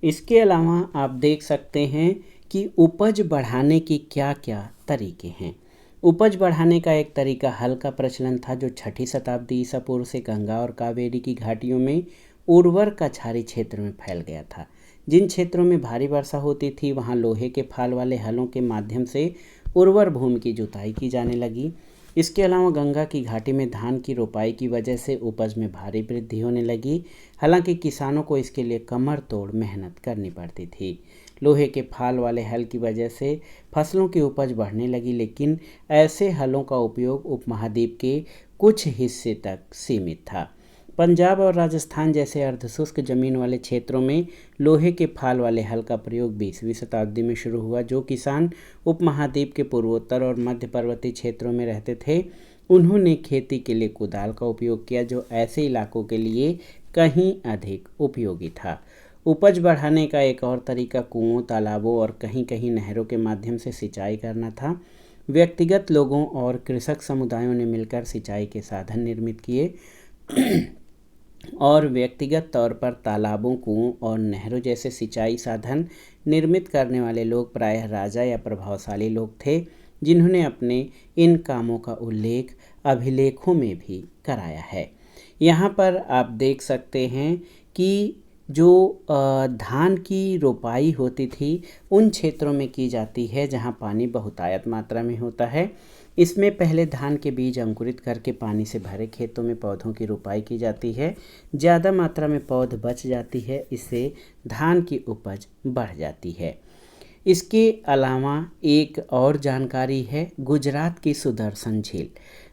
इसके अलावा आप देख सकते हैं कि उपज बढ़ाने की क्या क्या तरीके हैं। उपज बढ़ाने का एक तरीका हल का प्रचलन था, जो 6ठी शताब्दी ईसा पूर्व से गंगा और कावेरी की घाटियों में उर्वर कछारी क्षेत्र में फैल गया था। जिन क्षेत्रों में भारी वर्षा होती थी, वहां लोहे के फाल वाले हलों के माध्यम से उर्वर भूमि की जुताई की जाने लगी। इसके अलावा गंगा की घाटी में धान की रोपाई की वजह से उपज में भारी वृद्धि होने लगी। हालांकि किसानों को इसके लिए कमर तोड़ मेहनत करनी पड़ती थी। लोहे के फाल वाले हल की वजह से फसलों की उपज बढ़ने लगी, लेकिन ऐसे हलों का उपयोग उपमहाद्वीप के कुछ हिस्से तक सीमित था। पंजाब और राजस्थान जैसे अर्धशुष्क जमीन वाले क्षेत्रों में लोहे के फाल वाले हल का प्रयोग 20वीं शताब्दी में शुरू हुआ। जो किसान उपमहाद्वीप के पूर्वोत्तर और मध्य पर्वतीय क्षेत्रों में रहते थे, उन्होंने खेती के लिए कुदाल का उपयोग किया, जो ऐसे इलाकों के लिए कहीं अधिक उपयोगी था। उपज बढ़ाने का एक और तरीका कुओं, तालाबों और कहीं कहीं नहरों के माध्यम से सिंचाई करना था। व्यक्तिगत लोगों और कृषक समुदायों ने मिलकर सिंचाई के साधन निर्मित किए और व्यक्तिगत तौर पर तालाबों, कुओं और नहरों जैसे सिंचाई साधन निर्मित करने वाले लोग प्रायः राजा या प्रभावशाली लोग थे, जिन्होंने अपने इन कामों का उल्लेख अभिलेखों में भी कराया है। यहाँ पर आप देख सकते हैं कि जो धान की रोपाई होती थी उन क्षेत्रों में की जाती है जहाँ पानी बहुतायत मात्रा में होता है। इसमें पहले धान के बीज अंकुरित करके पानी से भरे खेतों में पौधों की रोपाई की जाती है। ज़्यादा मात्रा में पौध बच जाती है, इससे धान की उपज बढ़ जाती है। इसके अलावा एक और जानकारी है गुजरात की सुदर्शन झील।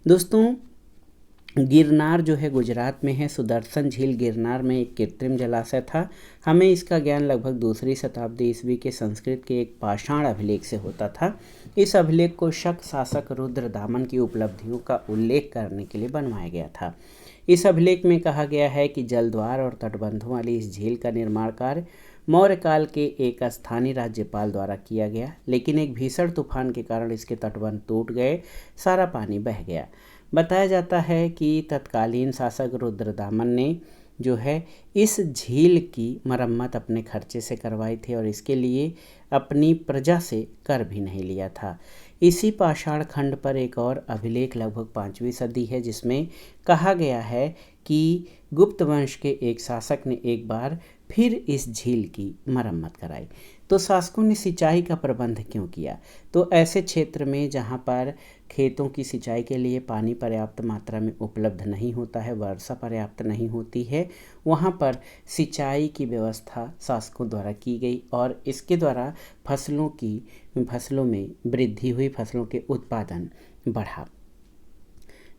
दोस्तों, गिरनार जो है गुजरात में है। सुदर्शन झील गिरनार में एक कृत्रिम जलाशय था। हमें इसका ज्ञान लगभग दूसरी शताब्दी ईस्वी के संस्कृत के एक पाषाण अभिलेख से होता था। इस अभिलेख को शक शासक रुद्रदामन की उपलब्धियों का उल्लेख करने के लिए बनवाया गया था। इस अभिलेख में कहा गया है कि जलद्वार और तटबंधों वाली इस झील का निर्माण कार्य मौर्य काल के एक स्थानीय राज्यपाल द्वारा किया गया, लेकिन एक भीषण तूफान के कारण इसके तटबंध टूट गए, सारा पानी बह गया। बताया जाता है कि तत्कालीन शासक रुद्रदामन ने जो है इस झील की मरम्मत अपने खर्चे से करवाई थी और इसके लिए अपनी प्रजा से कर भी नहीं लिया था। इसी पाषाण खंड पर एक और अभिलेख लगभग 5वीं सदी है जिसमें कहा गया है कि गुप्त वंश के एक शासक ने एक बार फिर इस झील की मरम्मत कराई। तो शासकों ने सिंचाई का प्रबंध क्यों किया? तो ऐसे क्षेत्र में जहाँ पर खेतों की सिंचाई के लिए पानी पर्याप्त मात्रा में उपलब्ध नहीं होता है, वर्षा पर्याप्त नहीं होती है, वहाँ पर सिंचाई की व्यवस्था शासकों द्वारा की गई और इसके द्वारा फसलों में वृद्धि हुई, फसलों के उत्पादन बढ़ा।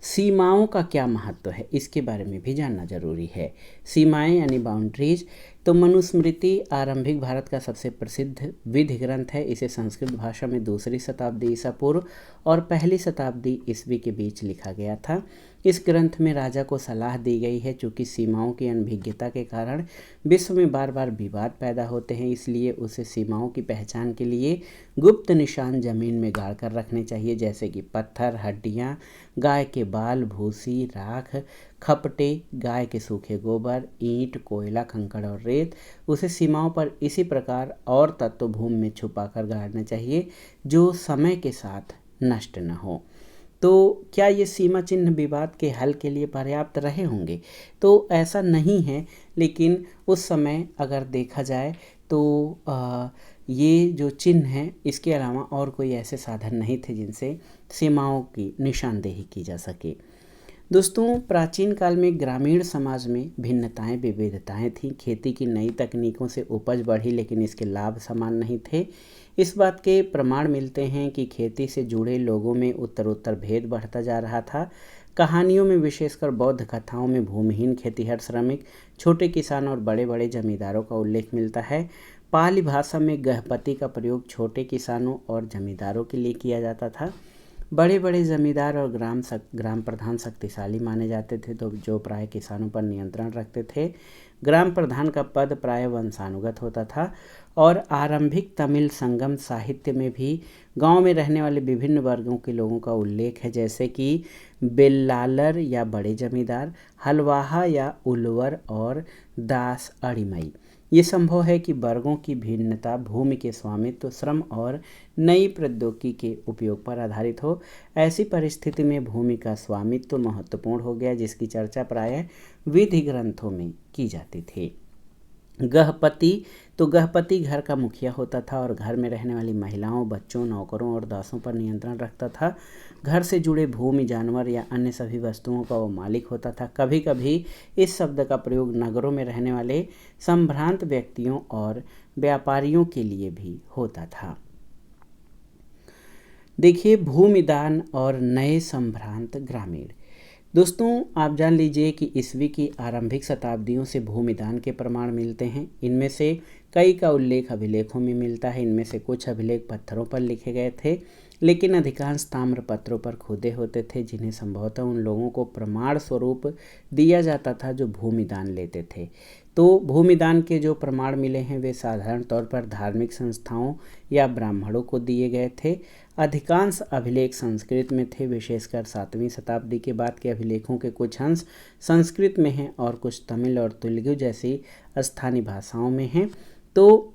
सीमाओं का क्या महत्व है, इसके बारे में भी जानना जरूरी है। सीमाएं यानी बाउंड्रीज। तो मनुस्मृति आरंभिक भारत का सबसे प्रसिद्ध विधि ग्रंथ है। इसे संस्कृत भाषा में दूसरी शताब्दी ईसा पूर्व और पहली शताब्दी ईस्वी के बीच लिखा गया था। इस ग्रंथ में राजा को सलाह दी गई है, चूँकि सीमाओं की अनभिज्ञता के कारण विश्व में बार बार विवाद पैदा होते हैं, इसलिए उसे सीमाओं की पहचान के लिए गुप्त निशान जमीन में गाड़ कर रखने चाहिए, जैसे कि पत्थर, हड्डियाँ, गाय के बाल, भूसी, राख, खपटे, गाय के सूखे गोबर, ईंट, कोयला, कंकड़ और रेत। उसे सीमाओं पर इसी प्रकार और तत्व भूमि में छुपा कर गाड़ना चाहिए जो समय के साथ नष्ट न हो। तो क्या ये सीमा चिन्ह विवाद के हल के लिए पर्याप्त रहे होंगे? तो ऐसा नहीं है, लेकिन उस समय अगर देखा जाए तो ये जो चिन्ह हैं इसके अलावा और कोई ऐसे साधन नहीं थे जिनसे सीमाओं की निशानदेही की जा सके। दोस्तों, प्राचीन काल में ग्रामीण समाज में भिन्नताएं, विविधताएं थीं। खेती की नई तकनीकों से उपज बढ़ी, लेकिन इसके लाभ समान नहीं थे। इस बात के प्रमाण मिलते हैं कि खेती से जुड़े लोगों में उत्तरोत्तर भेद बढ़ता जा रहा था। कहानियों में, विशेषकर बौद्ध कथाओं में, भूमिहीन खेतीहर श्रमिक, छोटे किसान और बड़े बड़े जमींदारों का उल्लेख मिलता है। पाली भाषा में गहपति का प्रयोग छोटे किसानों और जमींदारों के लिए किया जाता था। बड़े बड़े जमींदार और ग्राम प्रधान शक्तिशाली माने जाते थे, तो जो प्राय किसानों पर नियंत्रण रखते थे। ग्राम प्रधान का पद प्राय वंशानुगत होता था और आरंभिक तमिल संगम साहित्य में भी गांव में रहने वाले विभिन्न वर्गों के लोगों का उल्लेख है, जैसे कि बेल्लालर या बड़े जमींदार, हलवाहा या उलवर और दास अड़िमई। ये संभव है कि वर्गों की भिन्नता भूमि के स्वामित्व, श्रम और नई प्रौद्योगिकी के उपयोग पर आधारित हो। ऐसी परिस्थिति में भूमि का स्वामित्व महत्वपूर्ण हो गया, जिसकी चर्चा प्रायः विधि ग्रंथों में की जाती थी। गहपति, तो गहपति घर का मुखिया होता था और घर में रहने वाली महिलाओं, बच्चों, नौकरों और दासों पर नियंत्रण रखता था। घर से जुड़े भूमि, जानवर या अन्य सभी वस्तुओं का वो मालिक होता था। कभी कभी इस शब्द का प्रयोग नगरों में रहने वाले संभ्रांत व्यक्तियों और व्यापारियों के लिए भी होता था। देखिए, भूमिदान और नए संभ्रांत ग्रामीण। दोस्तों, आप जान लीजिए कि ईस्वी की आरंभिक शताब्दियों से भूमिदान के प्रमाण मिलते हैं। इनमें से कई का उल्लेख अभिलेखों में मिलता है। इनमें से कुछ अभिलेख पत्थरों पर लिखे गए थे, लेकिन अधिकांश ताम्र पत्रों पर खुदे होते थे, जिन्हें संभवतः उन लोगों को प्रमाण स्वरूप दिया जाता था जो भूमिदान लेते थे। तो भूमिदान के जो प्रमाण मिले हैं वे साधारण तौर पर धार्मिक संस्थाओं या ब्राह्मणों को दिए गए थे। अधिकांश अभिलेख संस्कृत में थे, विशेषकर 7वीं शताब्दी के बाद के अभिलेखों के कुछ अंश संस्कृत में हैं और कुछ तमिल और तेलुगु जैसी स्थानीय भाषाओं में हैं। तो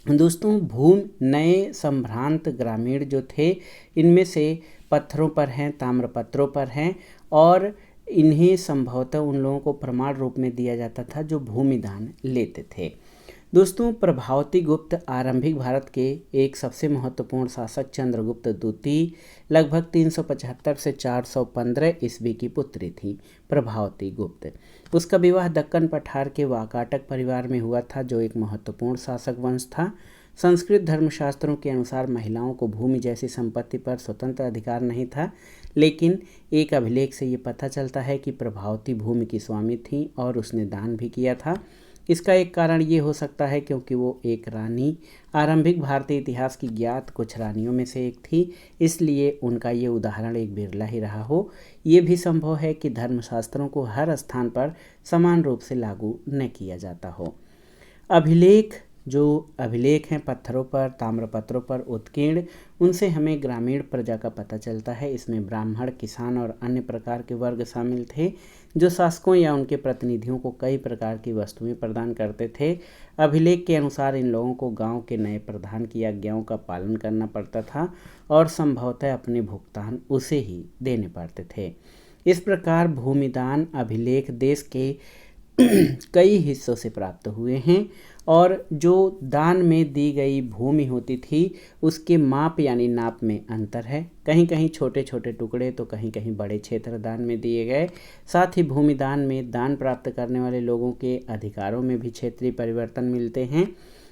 दोस्तों, नए संभ्रांत ग्रामीण जो थे, इनमें से पत्थरों पर हैं, ताम्रपत्रों पर हैं और इन्हें संभवतः उन लोगों को प्रमाण रूप में दिया जाता था जो भूमि दान लेते थे। दोस्तों, प्रभावती गुप्त आरंभिक भारत के एक सबसे महत्वपूर्ण शासक चंद्रगुप्त द्वितीय लगभग 375 से 415 ईस्वी की पुत्री थी। प्रभावती गुप्त, उसका विवाह दक्कन पठार के वाकाटक परिवार में हुआ था, जो एक महत्वपूर्ण शासक वंश था। संस्कृत धर्मशास्त्रों के अनुसार महिलाओं को भूमि जैसी संपत्ति पर स्वतंत्र अधिकार नहीं था, लेकिन एक अभिलेख से ये पता चलता है कि प्रभावती भूमि की स्वामी थी और उसने दान भी किया था। इसका एक कारण ये हो सकता है क्योंकि वो एक रानी आरंभिक भारतीय इतिहास की ज्ञात कुछ रानियों में से एक थी, इसलिए उनका ये उदाहरण एक बिरला ही रहा हो। ये भी संभव है कि धर्मशास्त्रों को हर स्थान पर समान रूप से लागू न किया जाता हो। अभिलेख हैं पत्थरों पर, ताम्रपत्रों पर उत्कीर्ण, उनसे हमें ग्रामीण प्रजा का पता चलता है। इसमें ब्राह्मण, किसान और अन्य प्रकार के वर्ग शामिल थे जो शासकों या उनके प्रतिनिधियों को कई प्रकार की वस्तुएं प्रदान करते थे। अभिलेख के अनुसार इन लोगों को गांव के नए प्रधान की आज्ञाओं का पालन करना पड़ता था और संभवतः अपने भुगतान उसे ही देने पड़ते थे। इस प्रकार भूमिदान अभिलेख देश के कई हिस्सों से प्राप्त हुए हैं और जो दान में दी गई भूमि होती थी उसके माप यानी नाप में अंतर है। कहीं कहीं छोटे छोटे टुकड़े तो कहीं कहीं बड़े क्षेत्र दान में दिए गए। साथ ही भूमि दान में दान प्राप्त करने वाले लोगों के अधिकारों में भी क्षेत्रीय परिवर्तन मिलते हैं।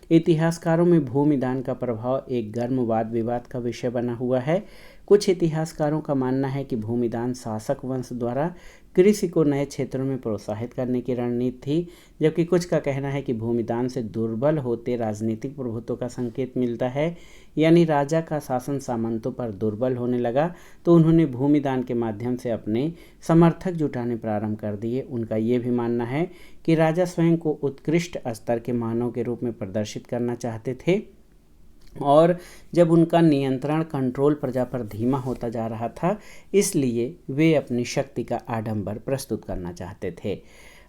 इतिहासकारों में भूमि दान का प्रभाव एक गर्म वाद विवाद का विषय बना हुआ है। कुछ इतिहासकारों का मानना है कि भूमिदान शासक वंश द्वारा कृषि को नए क्षेत्रों में प्रोत्साहित करने की रणनीति थी, जबकि कुछ का कहना है कि भूमिदान से दुर्बल होते राजनीतिक प्रभुत्व का संकेत मिलता है, यानी राजा का शासन सामंतों पर दुर्बल होने लगा तो उन्होंने भूमिदान के माध्यम से अपने समर्थक जुटाने प्रारंभ कर दिए। उनका ये भी मानना है कि राजा स्वयं को उत्कृष्ट स्तर के मानव के रूप में प्रदर्शित करना चाहते थे और जब उनका नियंत्रण कंट्रोल प्रजा पर धीमा होता जा रहा था, इसलिए वे अपनी शक्ति का आडंबर प्रस्तुत करना चाहते थे।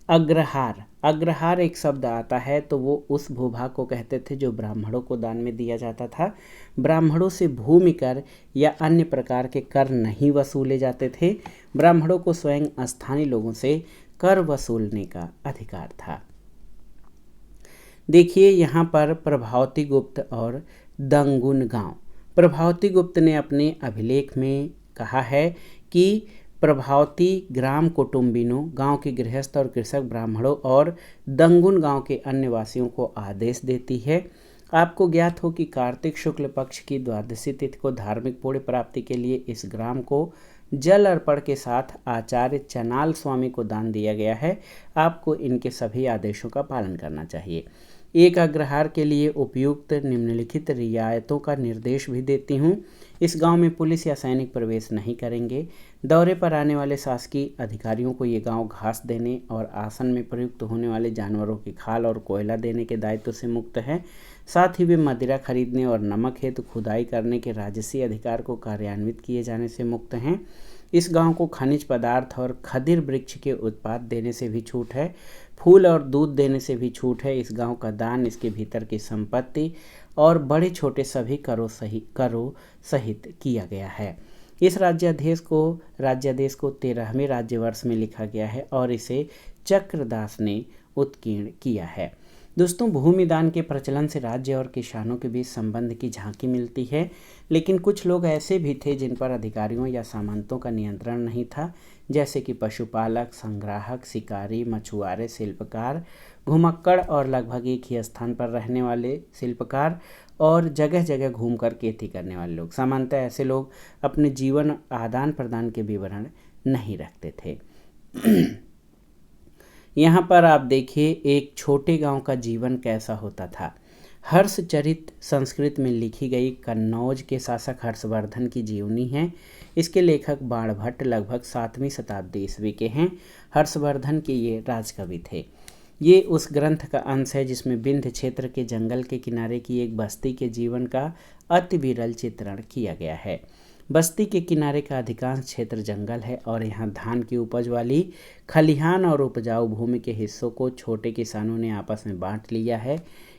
अग्रहार एक शब्द आता है तो वो उस भूभाग को कहते थे जो ब्राह्मणों को दान में दिया जाता था। ब्राह्मणों से भूमि कर या अन्य प्रकार के कर नहीं वसूले जाते थे। ब्राह्मणों को स्वयं स्थानीय लोगों से कर वसूलने का अधिकार था। देखिए यहाँ पर प्रभावती गुप्त और दंगुन गांव। प्रभावती गुप्त ने अपने अभिलेख में कहा है कि प्रभावती ग्राम कुटुंबिनों, गांव के गृहस्थ और कृषक ब्राह्मणों और दंगुन गांव के अन्य वासियों को आदेश देती है। आपको ज्ञात हो कि कार्तिक शुक्ल पक्ष की द्वादशी तिथि को धार्मिक पुण्य प्राप्ति के लिए इस ग्राम को जल अर्पण के साथ आचार्य चनाल स्वामी को दान दिया गया है। आपको इनके सभी आदेशों का पालन करना चाहिए। एक अग्रहार के लिए उपयुक्त निम्नलिखित रियायतों का निर्देश भी देती हूँ। इस गांव में पुलिस या सैनिक प्रवेश नहीं करेंगे। दौरे पर आने वाले शासकीय अधिकारियों को ये गांव घास देने और आसन में प्रयुक्त होने वाले जानवरों की खाल और कोयला देने के दायित्व से मुक्त है। साथ ही वे मदिरा खरीदने और नमक हेतु खुदाई करने के राजसी अधिकार को कार्यान्वित किए जाने से मुक्त हैं। इस गांव को खनिज पदार्थ और खदिर वृक्ष के उत्पाद देने से भी छूट है। फूल और दूध देने से भी छूट है। इस गांव का दान, इसके भीतर की संपत्ति और बड़े छोटे सभी करों सहित किया गया है। इस राज्यादेश को 13वें राज्यवर्ष में लिखा गया है और इसे चक्रदास ने उत्कीर्ण किया है। दोस्तों, भूमिदान के प्रचलन से राज्य और किसानों के बीच संबंध की झांकी मिलती है, लेकिन कुछ लोग ऐसे भी थे जिन पर अधिकारियों या सामंतों का नियंत्रण नहीं था, जैसे कि पशुपालक, संग्राहक, शिकारी, मछुआरे, शिल्पकार, घुमक्कड़ और लगभग एक ही स्थान पर रहने वाले शिल्पकार और जगह जगह घूमकर खेती करने वाले लोग। सामान्यतः ऐसे लोग अपने जीवन आदान प्रदान के विवरण नहीं रखते थे। यहाँ पर आप देखिए एक छोटे गांव का जीवन कैसा होता था। हर्षचरित संस्कृत में लिखी गई कन्नौज के शासक हर्षवर्धन की जीवनी है। इसके लेखक बाणभट्ट लगभग 7वीं शताब्दी ईस्वी के हैं। हर्षवर्धन के ये राजकवि थे। ये उस ग्रंथ का अंश है जिसमें विंध्य क्षेत्र के जंगल के किनारे की एक बस्ती के जीवन का अति विरल चित्रण किया गया है। बस्ती के किनारे का अधिकांश क्षेत्र जंगल है और यहाँ धान की उपज वाली खलिहान और उपजाऊ भूमि के हिस्सों को छोटे किसानों ने आपस में बांट लिया है।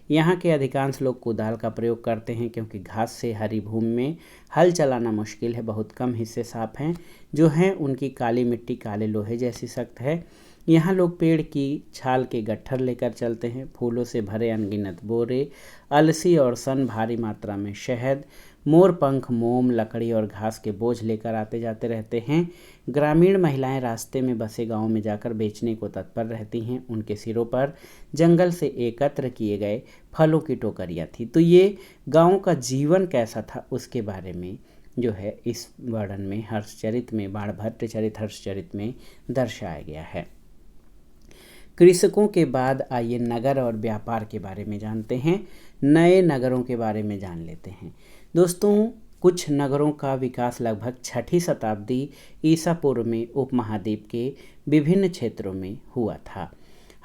यहाँ के अधिकांश लोग कुदाल का प्रयोग करते हैं क्योंकि घास से हरी भूमि में हल चलाना मुश्किल है। बहुत कम हिस्से साफ हैं, जो हैं उनकी काली मिट्टी काले लोहे जैसी सख्त है। यहाँ लोग पेड़ की छाल के गट्ठर लेकर चलते हैं। फूलों से भरे अनगिनत बोरे, अलसी और सन, भारी मात्रा में शहद, मोरपंख, मोम, लकड़ी और घास के बोझ लेकर आते जाते रहते हैं। ग्रामीण महिलाएं रास्ते में बसे गांव में जाकर बेचने को तत्पर रहती हैं। उनके सिरों पर जंगल से एकत्र किए गए फलों की टोकरियां थी। तो ये गांव का जीवन कैसा था उसके बारे में जो है इस वर्णन में, हर्षचरित में, बाणभट्ट चरित हर्षचरित में दर्शाया गया है। कृषकों के बाद आइए नगर और व्यापार के बारे में जानते हैं। नए नगरों के बारे में जान लेते हैं। दोस्तों, कुछ नगरों का विकास लगभग 6ठी शताब्दी ईसा पूर्व में उपमहाद्वीप के विभिन्न क्षेत्रों में हुआ था।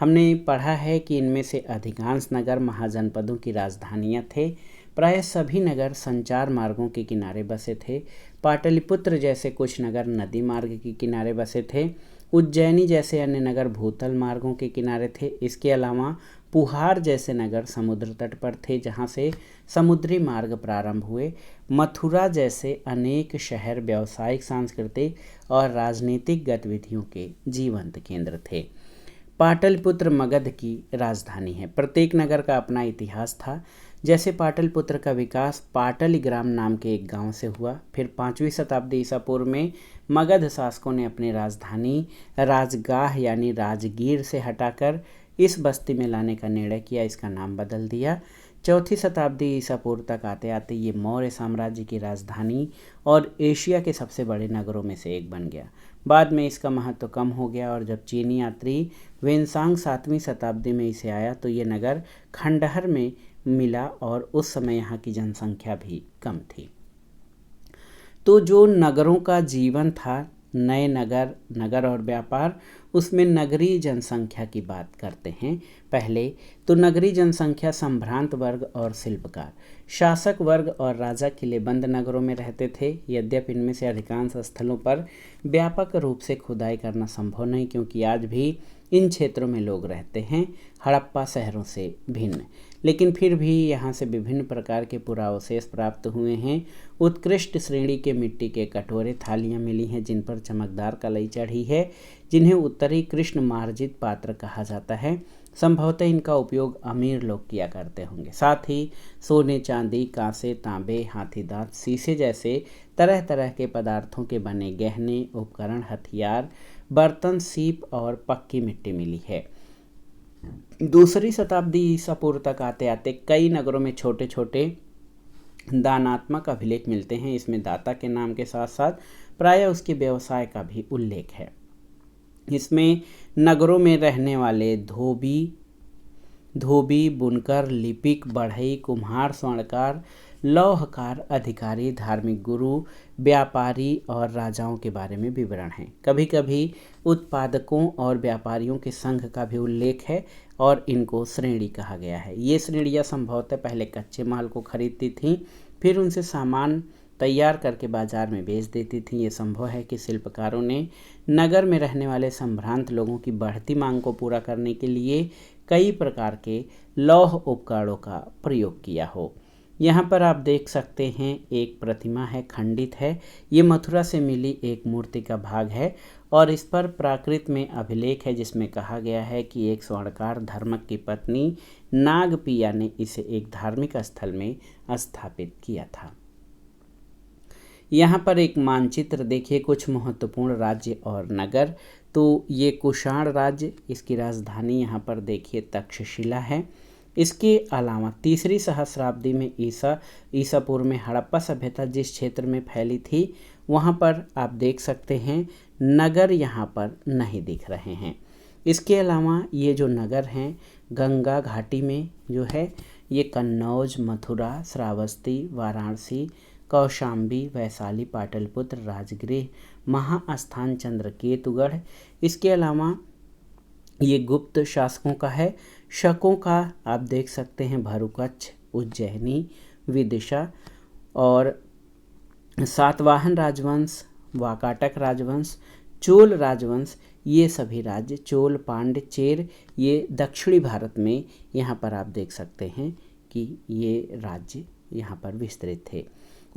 हमने पढ़ा है कि इनमें से अधिकांश नगर महाजनपदों की राजधानियां थे। प्रायः सभी नगर संचार मार्गों के किनारे बसे थे। पाटलिपुत्र जैसे कुछ नगर नदी मार्ग के किनारे बसे थे। उज्जैनी जैसे अन्य नगर भूतल मार्गों के किनारे थे। इसके अलावा पुहार जैसे नगर समुद्र तट पर थे, जहाँ से समुद्री मार्ग प्रारंभ हुए। मथुरा जैसे अनेक शहर व्यावसायिक, सांस्कृतिक और राजनीतिक गतिविधियों के जीवंत केंद्र थे। पाटलिपुत्र मगध की राजधानी है। प्रत्येक नगर का अपना इतिहास था। जैसे पाटलिपुत्र का विकास पाटलिग्राम नाम के एक गांव से हुआ। फिर 5वीं शताब्दी ईसा पूर्व में मगध शासकों ने अपनी राजधानी राजगाह यानी राजगीर से हटाकर इस बस्ती में लाने का निर्णय किया। इसका नाम बदल दिया। 4वीं शताब्दी ईसा पूर्व तक आते आते ये मौर्य साम्राज्य की राजधानी और एशिया के सबसे बड़े नगरों में से एक बन गया। बाद में इसका महत्व कम हो गया और जब चीनी यात्री वेनसांग 7वीं शताब्दी में इसे आया तो ये नगर खंडहर में मिला और उस समय यहाँ की जनसंख्या भी कम थी। तो जो नगरों का जीवन था, नए नगर, नगर और व्यापार, उसमें नगरीय जनसंख्या की बात करते हैं। पहले तो नगरीय जनसंख्या संभ्रांत वर्ग और शिल्पकार, शासक वर्ग और राजा किलेबंद नगरों में रहते थे। यद्यपि इनमें से अधिकांश स्थलों पर व्यापक रूप से खुदाई करना संभव नहीं, क्योंकि आज भी इन क्षेत्रों में लोग रहते हैं, हड़प्पा शहरों से भिन्न। लेकिन फिर भी यहाँ से विभिन्न प्रकार के पुरावशेष प्राप्त हुए हैं। उत्कृष्ट श्रेणी के मिट्टी के कटोरे, थालियाँ मिली हैं जिन पर चमकदार कलई चढ़ी है, जिन्हें उत्तरी कृष्ण मार्जित पात्र कहा जाता है। संभवतः इनका उपयोग अमीर लोग किया करते होंगे। साथ ही सोने, चांदी, कांसे, तांबे, हाथी दांत, शीशे जैसे तरह तरह के पदार्थों के बने गहने, उपकरण, हथियार, बर्तन, सीप और पक्की मिट्टी मिली है। 2री शताब्दी ईसा पूर्व तक आते आते कई नगरों में छोटे छोटे दानात्मक अभिलेख मिलते हैं। इसमें दाता के नाम के साथ साथ प्रायः उसके व्यवसाय का भी उल्लेख है। इसमें नगरों में रहने वाले धोबी, बुनकर, लिपिक, बढ़ई, कुम्हार, स्वर्णकार, लौहकार, अधिकारी, धार्मिक गुरु, व्यापारी और राजाओं के बारे में विवरण है। कभी कभी उत्पादकों और व्यापारियों के संघ का भी उल्लेख है और इनको श्रेणी कहा गया है। ये श्रेणियाँ संभवतः पहले कच्चे माल को खरीदती थीं, फिर उनसे सामान तैयार करके बाजार में बेच देती थीं। ये संभव है कि शिल्पकारों ने नगर में रहने वाले संभ्रांत लोगों की बढ़ती मांग को पूरा करने के लिए कई प्रकार के लौह उपकरणों का प्रयोग किया हो। यहाँ पर आप देख सकते हैं एक प्रतिमा है, खंडित है। ये मथुरा से मिली एक मूर्ति का भाग है और इस पर प्राकृत में अभिलेख है, जिसमें कहा गया है कि एक स्वर्णकार धर्मक की पत्नी नागपिया ने इसे एक धार्मिक स्थल में स्थापित किया था। यहाँ पर एक मानचित्र देखिए, कुछ महत्वपूर्ण राज्य और नगर। तो ये कुषाण राज्य, इसकी राजधानी यहाँ पर देखिए तक्षशिला है। इसके अलावा 3री सहस्राब्दी में ईसा पूर्व में हड़प्पा सभ्यता जिस क्षेत्र में फैली थी, वहाँ पर आप देख सकते हैं नगर यहाँ पर नहीं दिख रहे हैं। इसके अलावा ये जो नगर हैं गंगा घाटी में जो है, ये कन्नौज, मथुरा, श्रावस्ती, वाराणसी, कौशाम्बी, वैशाली, पाटलिपुत्र, राजगृह, महास्थान, चंद्रकेतुगढ़। इसके अलावा ये गुप्त शासकों का है। शकों का आप देख सकते हैं भरुकच्छ, उज्जैनी, विदिशा और सातवाहन राजवंश, वाकाटक राजवंश, चोल राजवंश, ये सभी राज्य चोल, पांड्य, चेर, ये दक्षिणी भारत में यहाँ पर आप देख सकते हैं कि ये राज्य यहाँ पर विस्तृत थे।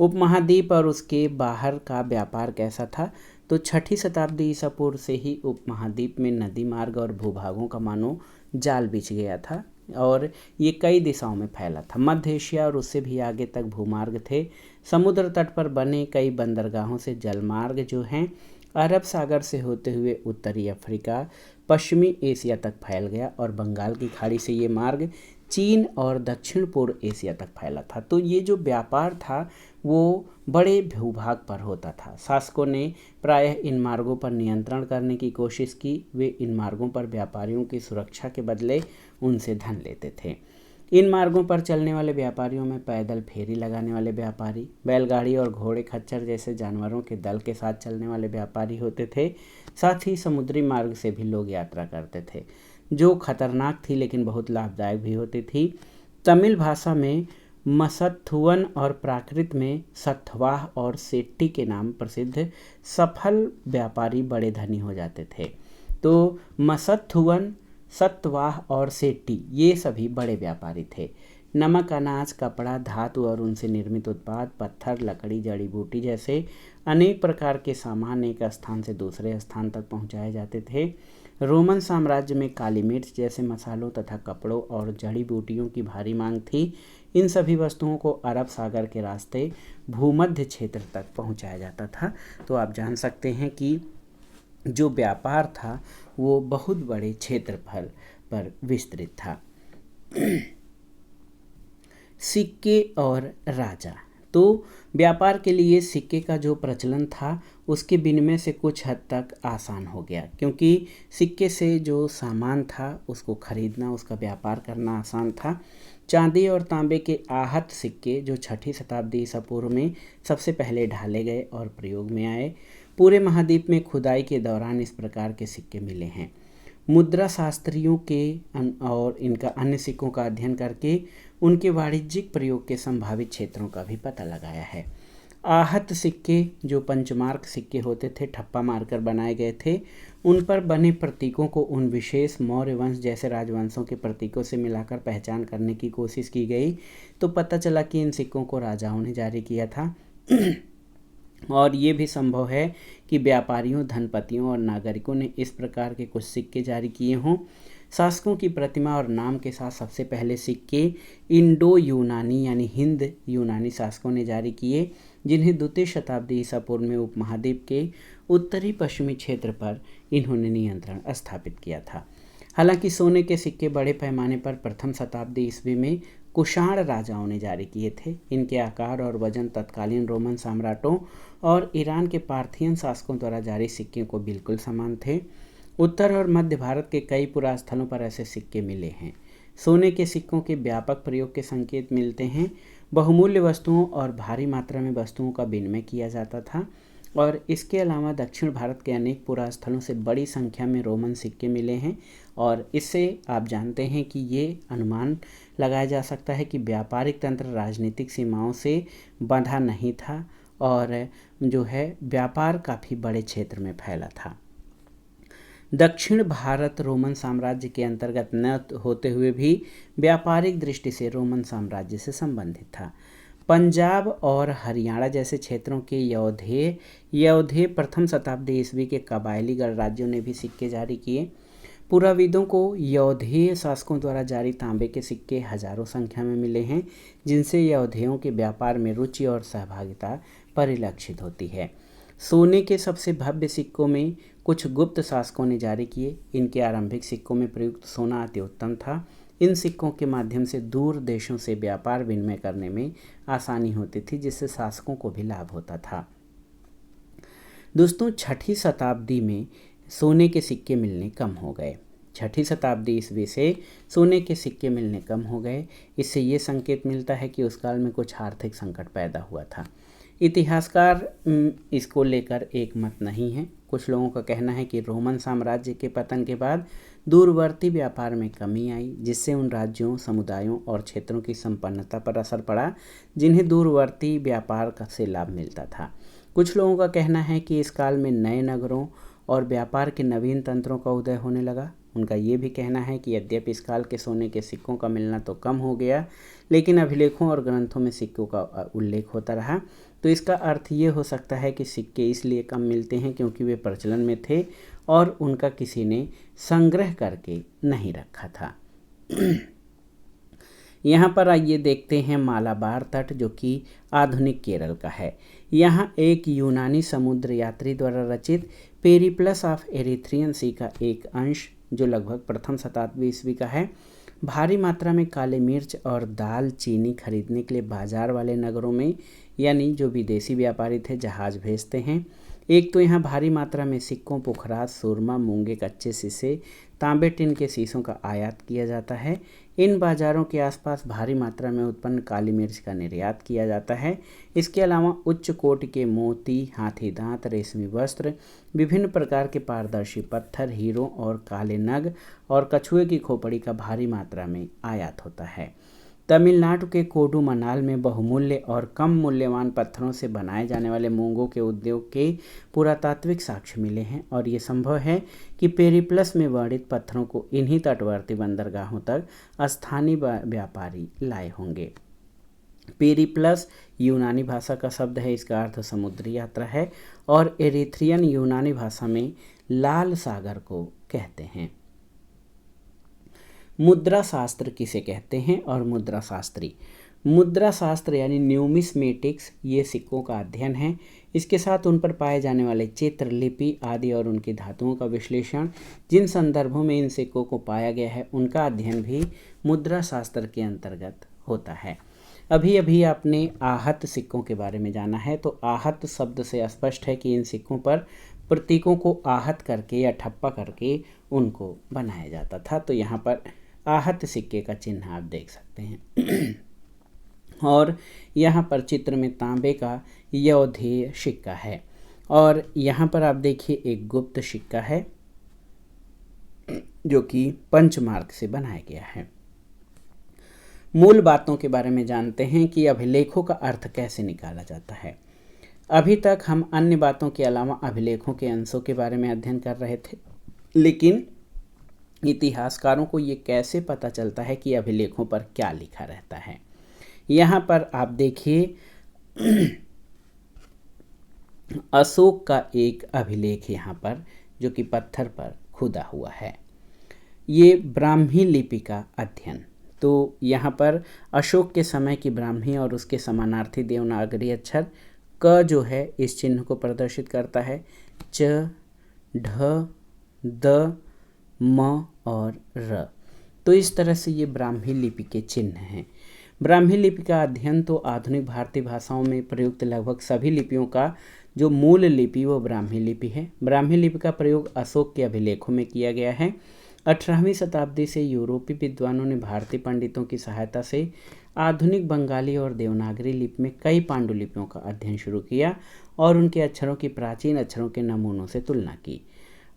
उपमहाद्वीप और उसके बाहर का व्यापार कैसा था? तो 6ठी शताब्दी ईसा पूर्व से ही उपमहाद्वीप में नदी मार्ग और भूभागों का मानो जाल बिछ गया था और ये कई दिशाओं में फैला था। मध्य एशिया और उससे भी आगे तक भूमार्ग थे। समुद्र तट पर बने कई बंदरगाहों से जलमार्ग जो हैं अरब सागर से होते हुए उत्तरी अफ्रीका, पश्चिमी एशिया तक फैल गया और बंगाल की खाड़ी से ये मार्ग चीन और दक्षिण पूर्व एशिया तक फैला था। तो ये जो व्यापार था वो बड़े भूभाग पर होता था। शासकों ने प्रायः इन मार्गों पर नियंत्रण करने की कोशिश की। वे इन मार्गों पर व्यापारियों की सुरक्षा के बदले उनसे धन लेते थे। इन मार्गों पर चलने वाले व्यापारियों में पैदल फेरी लगाने वाले व्यापारी, बैलगाड़ी और घोड़े खच्चर जैसे जानवरों के दल के साथ चलने वाले व्यापारी होते थे। साथ ही समुद्री मार्ग से भी लोग यात्रा करते थे, जो खतरनाक थी लेकिन बहुत लाभदायक भी होती थी। तमिल भाषा में मसत्थुवन और प्राकृत में सत्वाह और सेट्टी के नाम प्रसिद्ध सफल व्यापारी बड़े धनी हो जाते थे। तो मसत्थुवन, सत्वाह और सेट्टी ये सभी बड़े व्यापारी थे। नमक, अनाज, कपड़ा, धातु और उनसे निर्मित उत्पाद, पत्थर, लकड़ी, जड़ी बूटी जैसे अनेक प्रकार के सामान एक स्थान से दूसरे स्थान तक पहुंचाए जाते थे। रोमन साम्राज्य में काली मिर्च जैसे मसालों तथा कपड़ों और जड़ी बूटियों की भारी मांग थी। इन सभी वस्तुओं को अरब सागर के रास्ते भूमध्य क्षेत्र तक पहुंचाया जाता था। तो आप जान सकते हैं कि जो व्यापार था वो बहुत बड़े क्षेत्रफल पर विस्तृत था। सिक्के और राजा, तो व्यापार के लिए सिक्के का जो प्रचलन था उसके विनिमय से कुछ हद तक आसान हो गया, क्योंकि सिक्के से जो सामान था उसको खरीदना, उसका व्यापार करना आसान था। चांदी और तांबे के आहत सिक्के जो 6ठी शताब्दी ईसा पूर्व में सबसे पहले ढाले गए और प्रयोग में आए। पूरे महाद्वीप में खुदाई के दौरान इस प्रकार के सिक्के मिले हैं। मुद्रा शास्त्रियों के और इनका अन्य सिक्कों का अध्ययन करके उनके वाणिज्यिक प्रयोग के संभावित क्षेत्रों का भी पता लगाया है। आहत सिक्के जो पंचमार्क सिक्के होते थे, ठप्पा मारकर बनाए गए थे। उन पर बने प्रतीकों को उन विशेष मौर्य वंश जैसे राजवंशों के प्रतीकों से मिलाकर पहचान करने की कोशिश की गई तो पता चला कि इन सिक्कों को राजाओं ने जारी किया था। और ये भी संभव है कि व्यापारियों, धनपतियों और नागरिकों ने इस प्रकार के कुछ सिक्के जारी किए हों। शासकों की प्रतिमा और नाम के साथ सबसे पहले सिक्के इंडो यूनानी यानी हिंद यूनानी शासकों ने जारी किए, जिन्हें 2वीं शताब्दी ईसा पूर्व में उपमहाद्वीप के उत्तरी पश्चिमी क्षेत्र पर इन्होंने नियंत्रण स्थापित किया था। हालांकि सोने के सिक्के बड़े पैमाने पर प्रथम शताब्दी ईस्वी में कुषाण राजाओं ने जारी किए थे। इनके आकार और वजन तत्कालीन रोमन सम्राटों और ईरान के पार्थियन शासकों द्वारा जारी सिक्के को बिल्कुल समान थे। उत्तर और मध्य भारत के कई पुरास्थलों पर ऐसे सिक्के मिले हैं। सोने के सिक्कों के व्यापक प्रयोग के संकेत मिलते हैं। बहुमूल्य वस्तुओं और भारी मात्रा में वस्तुओं का विनिमय किया जाता था और इसके अलावा दक्षिण भारत के अनेक पुरास्थलों से बड़ी संख्या में रोमन सिक्के मिले हैं और इससे आप जानते हैं कि ये अनुमान लगाया जा सकता है कि व्यापारिक तंत्र राजनीतिक सीमाओं से बंधा नहीं था और जो है व्यापार काफ़ी बड़े क्षेत्र में फैला था। दक्षिण भारत रोमन साम्राज्य के अंतर्गत न होते हुए भी व्यापारिक दृष्टि से रोमन साम्राज्य से संबंधित था। पंजाब और हरियाणा जैसे क्षेत्रों के यौधेय प्रथम शताब्दी ईस्वी के कबायली गणराज्यों ने भी सिक्के जारी किए। पुराविदों को यौधेय शासकों द्वारा जारी तांबे के सिक्के हजारों संख्या में मिले हैं, जिनसे यौधेयों के व्यापार में रुचि और सहभागिता परिलक्षित होती है। सोने के सबसे भव्य सिक्कों में कुछ गुप्त शासकों ने जारी किए। इनके आरंभिक सिक्कों में प्रयुक्त सोना अति उत्तम था। इन सिक्कों के माध्यम से दूर देशों से व्यापार विनिमय करने में आसानी होती थी, जिससे शासकों को भी लाभ होता था। दोस्तों, 6ठी शताब्दी में सोने के सिक्के मिलने कम हो गए। 6ठी शताब्दी ईस्वी से सोने के सिक्के मिलने कम हो गए। इससे ये संकेत मिलता है कि उस काल में कुछ आर्थिक संकट पैदा हुआ था। इतिहासकार इसको लेकर एक मत नहीं है। कुछ लोगों का कहना है कि रोमन साम्राज्य के पतन के बाद दूरवर्ती व्यापार में कमी आई, जिससे उन राज्यों, समुदायों और क्षेत्रों की संपन्नता पर असर पड़ा जिन्हें दूरवर्ती व्यापार से लाभ मिलता था। कुछ लोगों का कहना है कि इस काल में नए नगरों और व्यापार के नवीन तंत्रों का उदय होने लगा। उनका ये भी कहना है कि यद्यपि इस काल के सोने के सिक्कों का मिलना तो कम हो गया, लेकिन अभिलेखों और ग्रंथों में सिक्कों का उल्लेख होता रहा। तो इसका अर्थ ये हो सकता है कि सिक्के इसलिए कम मिलते हैं क्योंकि वे प्रचलन में थे और उनका किसी ने संग्रह करके नहीं रखा था। यहाँ पर आइए देखते हैं मालाबार तट, जो कि आधुनिक केरल का है। यहाँ एक यूनानी समुद्र यात्री द्वारा रचित पेरिप्लस ऑफ एरिथ्रियन सी का एक अंश, जो लगभग प्रथम शताब्दी ईस्वी का है, भारी मात्रा में काले मिर्च और दाल चीनी खरीदने के लिए बाजार वाले नगरों में, यानी जो विदेशी व्यापारी थे, जहाज भेजते हैं। एक तो यहाँ भारी मात्रा में सिक्कों, पुखराज, सुरमा, मूंगे, कच्चे शीशे, तांबे, टिन के शीशों का आयात किया जाता है। इन बाज़ारों के आसपास भारी मात्रा में उत्पन्न काली मिर्च का निर्यात किया जाता है। इसके अलावा उच्च कोटि के मोती, हाथी दांत, रेशमी वस्त्र, विभिन्न प्रकार के पारदर्शी पत्थर, हीरो और काले नग और कछुए की खोपड़ी का भारी मात्रा में आयात होता है। तमिलनाडु के कोडुमनाल में बहुमूल्य और कम मूल्यवान पत्थरों से बनाए जाने वाले मूंगों के उद्योग के पुरातात्विक साक्ष्य मिले हैं और ये संभव है कि पेरिप्लस में वर्णित पत्थरों को इन्हीं तटवर्ती बंदरगाहों तक स्थानीय व्यापारी लाए होंगे। पेरिप्लस यूनानी भाषा का शब्द है, इसका अर्थ समुद्री यात्रा है और एरिथ्रियन यूनानी भाषा में लाल सागर को कहते हैं। मुद्रा शास्त्र किसे कहते हैं और मुद्रा शास्त्री? मुद्रा शास्त्र यानी न्यूमिस्मेटिक्स ये सिक्कों का अध्ययन है। इसके साथ उन पर पाए जाने वाले चित्र, लिपि आदि और उनकी धातुओं का विश्लेषण, जिन संदर्भों में इन सिक्कों को पाया गया है उनका अध्ययन भी मुद्रा शास्त्र के अंतर्गत होता है। अभी अभी आपने आहत सिक्कों के बारे में जाना है, तो आहत शब्द से स्पष्ट है कि इन सिक्कों पर प्रतीकों को आहत करके या ठप्पा करके उनको बनाया जाता था। तो यहाँ पर आहत सिक्के का चिन्ह आप देख सकते हैं। और यहाँ पर चित्र में तांबे का यौधेय सिक्का है और यहाँ पर आप देखिए एक गुप्त सिक्का है जो कि पंचमार्क से बनाया गया है। मूल बातों के बारे में जानते हैं कि अभिलेखों का अर्थ कैसे निकाला जाता है। अभी तक हम अन्य बातों के अलावा अभिलेखों के अंशों के बारे में अध्ययन कर रहे थे, लेकिन इतिहासकारों को ये कैसे पता चलता है कि अभिलेखों पर क्या लिखा रहता है। यहाँ पर आप देखिए अशोक का एक अभिलेख यहाँ पर, जो कि पत्थर पर खुदा हुआ है। ये ब्राह्मी लिपि का अध्ययन। तो यहाँ पर अशोक के समय की ब्राह्मी और उसके समानार्थी देवनागरी अक्षर क जो है इस चिन्ह को प्रदर्शित करता है। च, ढ, द, म और र। तो इस तरह से ये ब्राह्मी लिपि के चिन्ह हैं। ब्राह्मी लिपि का अध्ययन तो आधुनिक भारतीय भाषाओं में प्रयुक्त लगभग सभी लिपियों का जो मूल लिपि वो ब्राह्मी लिपि है। ब्राह्मी लिपि का प्रयोग अशोक के अभिलेखों में किया गया है। 18वीं शताब्दी से यूरोपीय विद्वानों ने भारतीय पंडितों की सहायता से आधुनिक बंगाली और देवनागरी लिपि में कई पांडुलिपियों का अध्ययन शुरू किया और उनके अक्षरों की प्राचीन अक्षरों के नमूनों से तुलना की।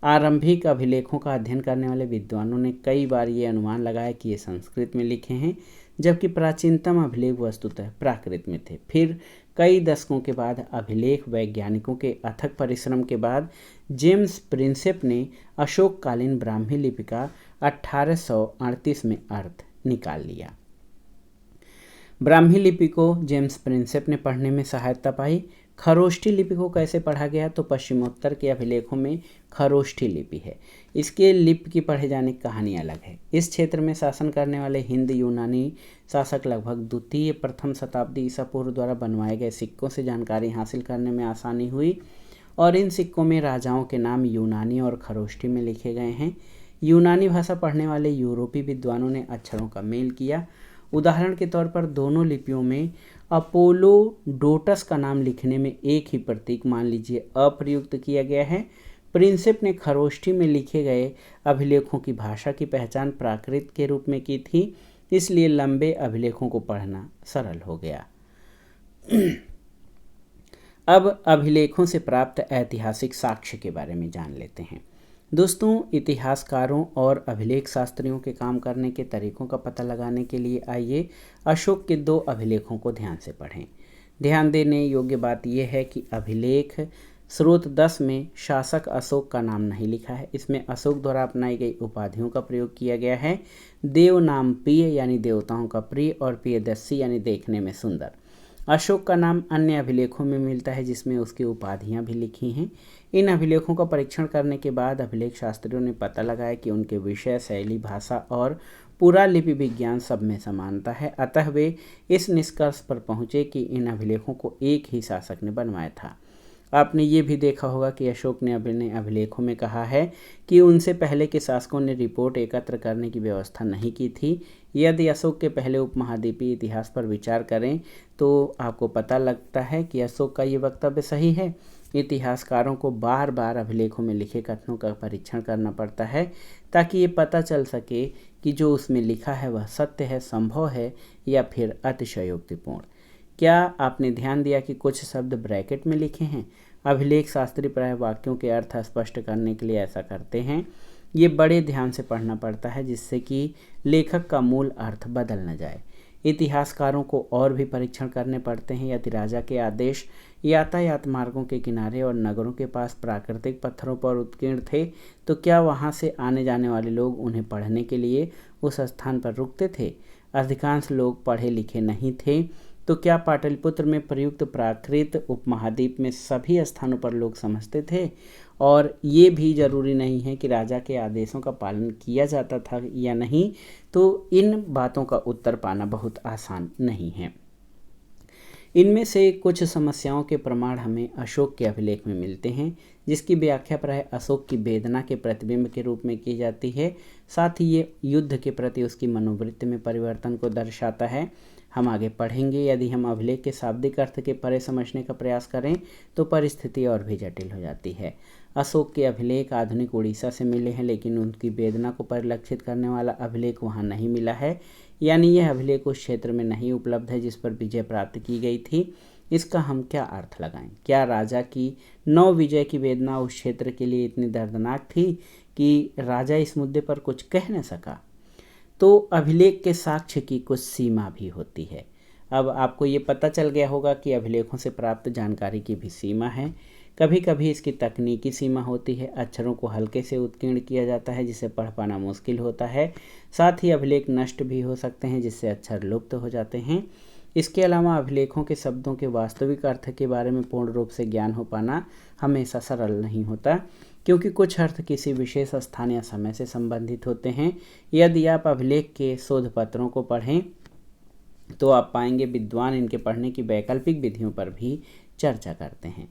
आरंभिक अभिलेखों का अध्ययन करने वाले विद्वानों ने कई बार ये अनुमान लगाया कि ये संस्कृत में लिखे हैं, जबकि प्राचीनतम अभिलेख वस्तुतः प्राकृत में थे। फिर कई दशकों के बाद अभिलेख वैज्ञानिकों के अथक परिश्रम के बाद जेम्स प्रिंसेप ने अशोककालीन ब्राह्मी लिपि का 1838 में अर्थ निकाल लिया। ब्राह्मी लिपि को जेम्स प्रिंसेप ने पढ़ने में सहायता पाई। खरोष्ठी लिपि को कैसे पढ़ा गया, तो पश्चिमोत्तर के अभिलेखों में खरोष्ठी लिपि है। इसके लिपि की पढ़े जाने की कहानी अलग है। इस क्षेत्र में शासन करने वाले हिंद यूनानी शासक लगभग द्वितीय प्रथम शताब्दी ईसा पूर्व द्वारा बनवाए गए सिक्कों से जानकारी हासिल करने में आसानी हुई और इन सिक्कों में राजाओं के नाम यूनानी और खरोष्ठी में लिखे गए हैं। यूनानी भाषा पढ़ने वाले यूरोपीय विद्वानों ने अक्षरों का मेल किया। उदाहरण के तौर पर दोनों लिपियों में अपोलोडोटस का नाम लिखने में एक ही प्रतीक, मान लीजिए अ, प्रयुक्त किया गया है। प्रिंसेप ने खरोष्ठी में लिखे गए अभिलेखों की भाषा की पहचान प्राकृत के रूप में की थी, इसलिए लंबे अभिलेखों को पढ़ना सरल हो गया। अब अभिलेखों से प्राप्त ऐतिहासिक साक्ष्य के बारे में जान लेते हैं। दोस्तों, इतिहासकारों और अभिलेख शास्त्रियों के काम करने के तरीकों का पता लगाने के लिए आइए अशोक के 2 अभिलेखों को ध्यान से पढ़ें। ध्यान देने योग्य बात यह है कि अभिलेख स्रोत 10 में शासक अशोक का नाम नहीं लिखा है। इसमें अशोक द्वारा अपनाई गई उपाधियों का प्रयोग किया गया है। देव नाम प्रिय यानी देवताओं का प्रिय, और प्रियदर्शी यानी देखने में सुंदर। अशोक का नाम अन्य अभिलेखों में मिलता है जिसमें उसकी उपाधियां भी लिखी हैं। इन अभिलेखों का परीक्षण करने के बाद अभिलेख शास्त्रियों ने पता लगाया कि उनके विषय, शैली, भाषा और पुरालिपि विज्ञान सब में समानता है। अतः वे इस निष्कर्ष पर पहुँचे कि इन अभिलेखों को एक ही शासक ने बनवाया था। आपने ये भी देखा होगा कि अशोक ने अपने अभिलेखों में कहा है कि उनसे पहले के शासकों ने रिपोर्ट एकत्र करने की व्यवस्था नहीं की थी। यदि अशोक के पहले उपमहाद्वीपीय इतिहास पर विचार करें तो आपको पता लगता है कि अशोक का ये वक्तव्य सही है। इतिहासकारों को बार बार अभिलेखों में लिखे कथनों का परीक्षण करना पड़ता है ताकि ये पता चल सके कि जो उसमें लिखा है वह सत्य है, संभव है या फिर अतिशयोक्तिपूर्ण। क्या आपने ध्यान दिया कि कुछ शब्द ब्रैकेट में लिखे हैं? अभिलेख शास्त्री प्रायः वाक्यों के अर्थ स्पष्ट करने के लिए ऐसा करते हैं। ये बड़े ध्यान से पढ़ना पड़ता है जिससे कि लेखक का मूल अर्थ बदल न जाए। इतिहासकारों को और भी परीक्षण करने पड़ते हैं। यदि राजा के आदेश यातायात मार्गों के किनारे और नगरों के पास प्राकृतिक पत्थरों पर उत्कीर्ण थे तो क्या वहाँ से आने जाने वाले लोग उन्हें पढ़ने के लिए उस स्थान पर रुकते थे? अधिकांश लोग पढ़े लिखे नहीं थे। तो क्या पाटलिपुत्र में प्रयुक्त प्राकृत उपमहाद्वीप में सभी स्थानों पर लोग समझते थे? और ये भी जरूरी नहीं है कि राजा के आदेशों का पालन किया जाता था या नहीं। तो इन बातों का उत्तर पाना बहुत आसान नहीं है। इनमें से कुछ समस्याओं के प्रमाण हमें अशोक के अभिलेख में मिलते हैं जिसकी व्याख्या प्राय अशोक की वेदना के प्रतिबिंब के रूप में की जाती है। साथ ही ये युद्ध के प्रति उसकी मनोवृत्ति में परिवर्तन को दर्शाता है। हम आगे पढ़ेंगे। यदि हम अभिलेख के शाब्दिक अर्थ के परे समझने का प्रयास करें तो परिस्थिति और भी जटिल हो जाती है। अशोक के अभिलेख आधुनिक उड़ीसा से मिले हैं लेकिन उनकी वेदना को परिलक्षित करने वाला अभिलेख वहाँ नहीं मिला है, यानी यह अभिलेख उस क्षेत्र में नहीं उपलब्ध है जिस पर विजय प्राप्त की गई थी। इसका हम क्या अर्थ लगाएं? क्या राजा की नौ विजय की वेदना उस क्षेत्र के लिए इतनी दर्दनाक थी कि राजा इस मुद्दे पर कुछ कह न सका? तो अभिलेख के साक्ष्य की कुछ सीमा भी होती है। अब आपको ये पता चल गया होगा कि अभिलेखों से प्राप्त जानकारी की भी सीमा है। कभी कभी इसकी तकनीकी सीमा होती है। अक्षरों को हल्के से उत्कीर्ण किया जाता है जिसे पढ़ पाना मुश्किल होता है। साथ ही अभिलेख नष्ट भी हो सकते हैं जिससे अक्षर लुप्त हो जाते हैं। इसके अलावा अभिलेखों के शब्दों के वास्तविक अर्थ के बारे में पूर्ण रूप से ज्ञान हो पाना हमेशा सरल नहीं होता, क्योंकि कुछ अर्थ किसी विशेष स्थान या समय से संबंधित होते हैं। यदि आप अभिलेख के शोध पत्रों को पढ़ें तो आप पाएंगे विद्वान इनके पढ़ने की वैकल्पिक विधियों पर भी चर्चा करते हैं।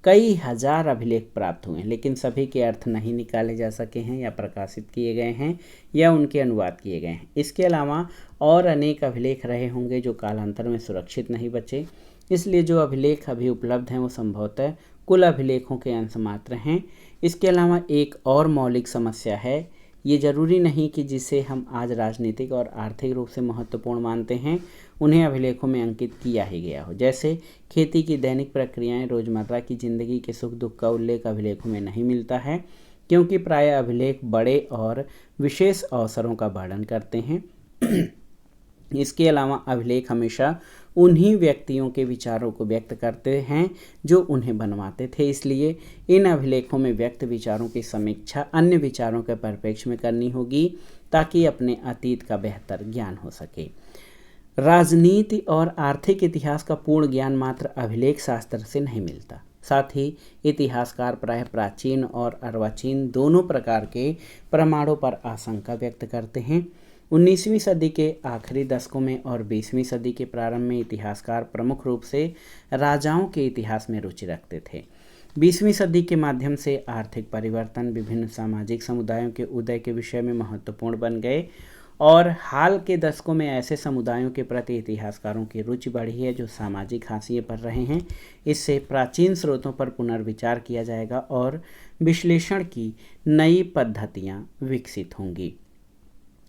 कई हजार अभिलेख प्राप्त हुए लेकिन सभी के अर्थ नहीं निकाले जा सके हैं या प्रकाशित किए गए हैं या उनके अनुवाद किए गए हैं। इसके अलावा और अनेक अभिलेख रहे होंगे जो कालांतर में सुरक्षित नहीं बचे। इसलिए जो अभिलेख अभी उपलब्ध हैं वो संभवतः कुल अभिलेखों के अंश मात्र हैं। इसके अलावा एक और मौलिक समस्या है। ये जरूरी नहीं कि जिसे हम आज राजनीतिक और आर्थिक रूप से महत्वपूर्ण मानते हैं उन्हें अभिलेखों में अंकित किया ही गया हो। जैसे खेती की दैनिक प्रक्रियाएं, रोजमर्रा की जिंदगी के सुख दुख का उल्लेख अभिलेखों में नहीं मिलता है, क्योंकि प्रायः अभिलेख बड़े और विशेष अवसरों का वर्णन करते हैं। इसके अलावा अभिलेख हमेशा उन्हीं व्यक्तियों के विचारों को व्यक्त करते हैं जो उन्हें बनवाते थे। इसलिए इन अभिलेखों में व्यक्त विचारों की समीक्षा अन्य विचारों के परिप्रेक्ष्य में करनी होगी ताकि अपने अतीत का बेहतर ज्ञान हो सके। राजनीति और आर्थिक इतिहास का पूर्ण ज्ञान मात्र अभिलेख शास्त्र से नहीं मिलता। साथ ही इतिहासकार प्रायः प्राचीन और अर्वाचीन दोनों प्रकार के प्रमाणों पर आशंका व्यक्त करते हैं। 19वीं सदी के आखिरी दशकों में और 20वीं सदी के प्रारंभ में इतिहासकार प्रमुख रूप से राजाओं के इतिहास में रुचि रखते थे। 20वीं सदी के माध्यम से आर्थिक परिवर्तन विभिन्न सामाजिक समुदायों के उदय के विषय में महत्वपूर्ण बन गए और हाल के दशकों में ऐसे समुदायों के प्रति इतिहासकारों की रुचि बढ़ी है जो सामाजिक हाशिए पर रहे हैं। इससे प्राचीन स्रोतों पर पुनर्विचार किया जाएगा और विश्लेषण की नई पद्धतियाँ विकसित होंगी।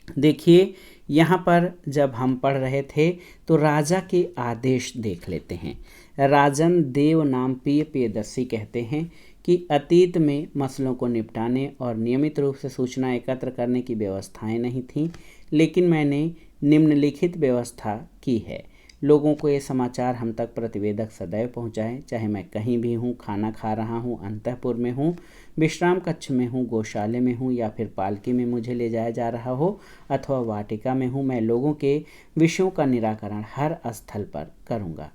देखिए यहाँ पर जब हम पढ़ रहे थे तो राजा के आदेश देख लेते हैं। राजन देव नाम प्रियदर्शी कहते हैं कि अतीत में मसलों को निपटाने और नियमित रूप से सूचना एकत्र करने की व्यवस्थाएं नहीं थीं, लेकिन मैंने निम्नलिखित व्यवस्था की है। लोगों को ये समाचार हम तक प्रतिवेदक सदैव पहुँचाएँ, चाहे मैं कहीं भी हूँ, खाना खा रहा हूँ, अंतःपुर में हूँ, विश्राम कक्ष में हूँ, गौशाले में हूँ या फिर पालकी में मुझे ले जाया जा रहा हो अथवा वाटिका में हूँ, मैं लोगों के विषयों का निराकरण हर स्थल पर करूँगा।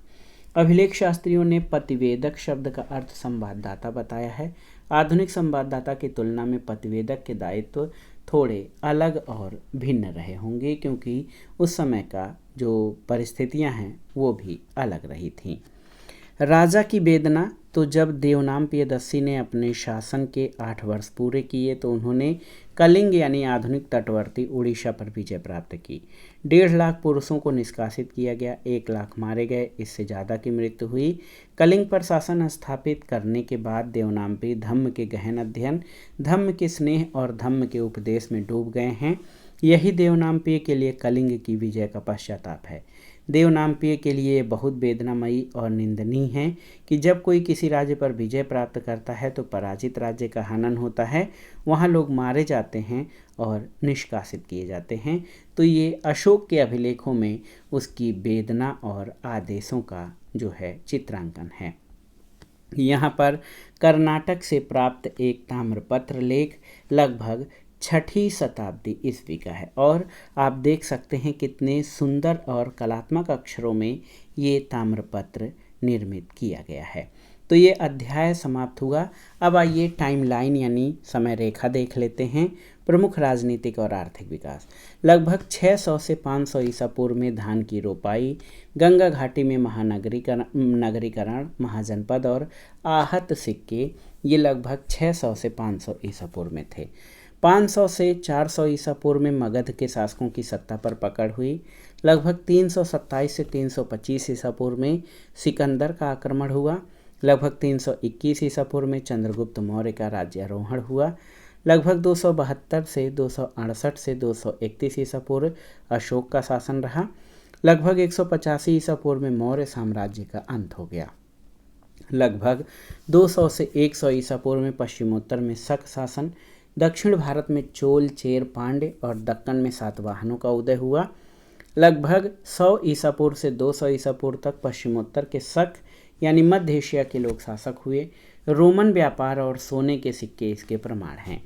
अभिलेख शास्त्रियों ने प्रतिवेदक शब्द का अर्थ संवाददाता बताया है। आधुनिक संवाददाता की तुलना में प्रतिवेदक के दायित्व थोड़े अलग और भिन्न रहे होंगे, क्योंकि उस समय का जो परिस्थितियां हैं वो भी अलग रही थीं। राजा की वेदना। तो जब देवनाम प्रियदर्शी ने अपने शासन के 8 वर्ष पूरे किए तो उन्होंने कलिंग यानी आधुनिक तटवर्ती उड़ीसा पर विजय प्राप्त की। 1.5 लाख पुरुषों को निष्कासित किया गया, 1 लाख मारे गए, इससे ज़्यादा की मृत्यु हुई। कलिंग पर शासन स्थापित करने के बाद देवनाम्पी धम्म के गहन अध्ययन, धम्म के स्नेह और धम्म के उपदेश में डूब गए हैं। यही देवनाम्पी के लिए कलिंग की विजय का पश्चाताप है। देवनाम्पी के लिए बहुत वेदनामयी और निंदनीय है कि जब कोई किसी राज्य पर विजय प्राप्त करता है तो पराजित राज्य का हनन होता है, वहाँ लोग मारे जाते हैं और निष्कासित किए जाते हैं। तो ये अशोक के अभिलेखों में उसकी वेदना और आदेशों का जो है चित्रांकन है। यहाँ पर कर्नाटक से प्राप्त एक ताम्रपत्र लेख लगभग 6ठी शताब्दी ईस्वी का है और आप देख सकते हैं कितने सुंदर और कलात्मक अक्षरों में ये ताम्रपत्र निर्मित किया गया है। तो ये अध्याय समाप्त हुआ। अब आइए टाइमलाइन यानी समय रेखा देख लेते हैं। प्रमुख राजनीतिक और आर्थिक विकास। लगभग 600 से 500 ईसा पूर्व में धान की रोपाई, गंगा घाटी में नगरीकरण, महाजनपद और आहत सिक्के, ये लगभग 600 से 500 ईसा पूर्व में थे। 500 से 400 ईसा पूर्व में मगध के शासकों की सत्ता पर पकड़ हुई। लगभग 327 से 325 ईसा पूर्व में सिकंदर का आक्रमण हुआ। लगभग 321 ईसा पूर्व में चंद्रगुप्त मौर्य का राज्यारोहण हुआ। लगभग 272 से 268 से 231 ईसा पूर्व अशोक का शासन रहा। लगभग 185 ईसा पूर्व में मौर्य साम्राज्य का अंत हो गया। लगभग 200 से 100 ईसा पूर्व में पश्चिमोत्तर में शक शासन, दक्षिण भारत में चोल, चेर, पांड्य और दक्कन में सातवाहनों का उदय हुआ। लगभग 100 ईसा पूर्व से 200 ईसा पूर्व तक पश्चिमोत्तर के शक यानी मध्य एशिया के लोग शासक हुए। रोमन व्यापार और सोने के सिक्के इसके प्रमाण हैं।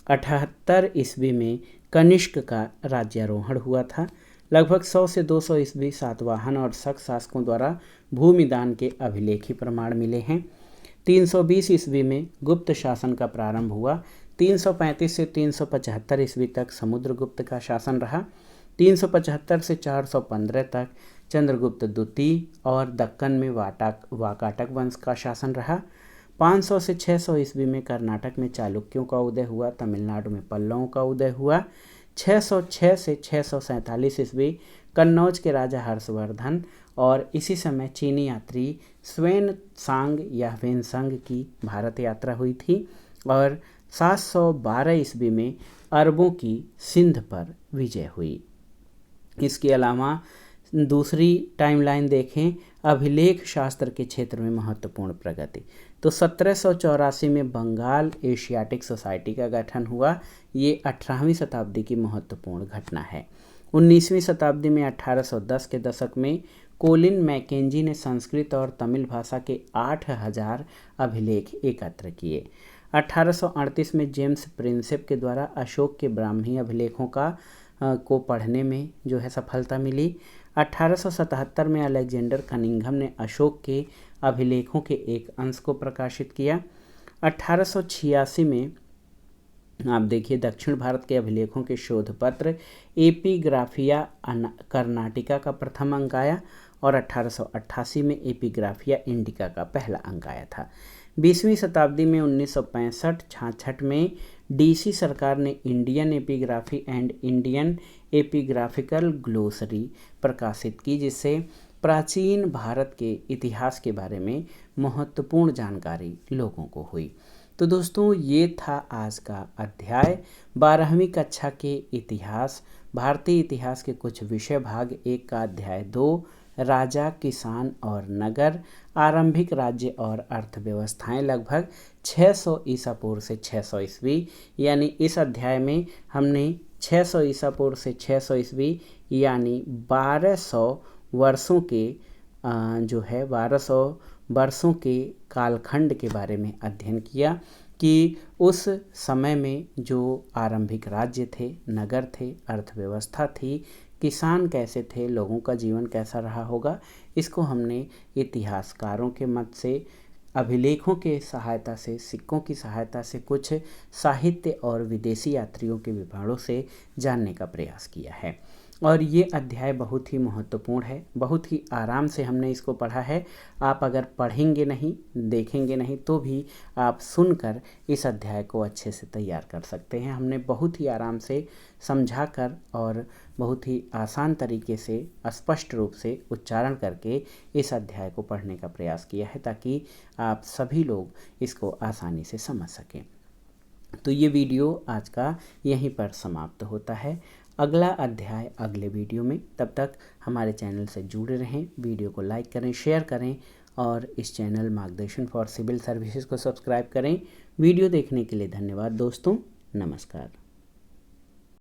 78 ईस्वी में कनिष्क का राज्यारोहण हुआ था। लगभग 100 से 200 ईस्वी सातवाहन और शक शासकों द्वारा भूमिदान के अभिलेखी प्रमाण मिले हैं। 320 ईस्वी में गुप्त शासन का प्रारंभ हुआ। 335 से 375 ईस्वी तक समुद्रगुप्त का शासन रहा। 375 से 415 तक चंद्रगुप्त द्वितीय और दक्कन में वाकाटक वंश का शासन रहा। 500 से 600 ईस्वी में कर्नाटक में चालुक्यों का उदय हुआ, तमिलनाडु में पल्लवों का उदय हुआ। 606 से 647 ईस्वी कन्नौज के राजा हर्षवर्धन और इसी समय चीनी यात्री स्वेन सांग या वेनसंग की भारत यात्रा हुई थी और 712 ईस्वी में अरबों की सिंध पर विजय हुई। इसके अलावा दूसरी टाइमलाइन देखें, अभिलेख शास्त्र के क्षेत्र में महत्वपूर्ण प्रगति। तो 1784 में बंगाल एशियाटिक सोसाइटी का गठन हुआ। ये 18वीं शताब्दी की महत्वपूर्ण घटना है। 19वीं शताब्दी में 1810 के दशक में कोलिन मैकेंजी ने संस्कृत और तमिल भाषा के 8000 अभिलेख एकत्र किए। 1838 में जेम्स प्रिंसेप के द्वारा अशोक के ब्राह्मी अभिलेखों को पढ़ने में जो है सफलता मिली। 1877 में अलेक्जेंडर कनिंघम ने अशोक के अभिलेखों के एक अंश को प्रकाशित किया। 1886 में आप देखिए दक्षिण भारत के अभिलेखों के शोध पत्र एपिग्राफिया कर्नाटिका का प्रथम अंक आया और 1888 में एपिग्राफिया इंडिका का पहला अंक आया था। 20वीं शताब्दी में 1965-66 में डीसी सरकार ने Indian epigraphy and Indian epigraphical glossary प्रकाशित की, जिससे प्राचीन भारत के इतिहास के बारे में महत्वपूर्ण जानकारी लोगों को हुई। तो दोस्तों ये था आज का अध्याय 12वीं कक्षा के इतिहास, भारतीय इतिहास के कुछ विषय भाग 1 का अध्याय 2, राजा, किसान और नगर, आरंभिक राज्य और अर्थव्यवस्थाएं लगभग 600 ईसा पूर्व से 600 ईस्वी। यानी इस अध्याय में हमने 600 ईसा पूर्व से 600 ईस्वी यानी 1200 वर्षों के जो है 1200 वर्षों के कालखंड के बारे में अध्ययन किया कि उस समय में जो आरंभिक राज्य थे, नगर थे, अर्थव्यवस्था थी, किसान कैसे थे, लोगों का जीवन कैसा रहा होगा। इसको हमने इतिहासकारों के मत से, अभिलेखों के सहायता से, सिक्कों की सहायता से, कुछ साहित्य और विदेशी यात्रियों के विवरणों से जानने का प्रयास किया है। और ये अध्याय बहुत ही महत्वपूर्ण है, बहुत ही आराम से हमने इसको पढ़ा है। आप अगर पढ़ेंगे नहीं, देखेंगे नहीं, तो भी आप सुनकर इस अध्याय को अच्छे से तैयार कर सकते हैं। हमने बहुत ही आराम से समझाकर और बहुत ही आसान तरीके से, स्पष्ट रूप से उच्चारण करके इस अध्याय को पढ़ने का प्रयास किया है, ताकि आप सभी लोग इसको आसानी से समझ सकें। तो ये वीडियो आज का यहीं पर समाप्त होता है। अगला अध्याय अगले वीडियो में। तब तक हमारे चैनल से जुड़े रहें, वीडियो को लाइक करें, शेयर करें और इस चैनल मार्गदर्शन फॉर सिविल सर्विसेज को सब्सक्राइब करें। वीडियो देखने के लिए धन्यवाद दोस्तों। नमस्कार।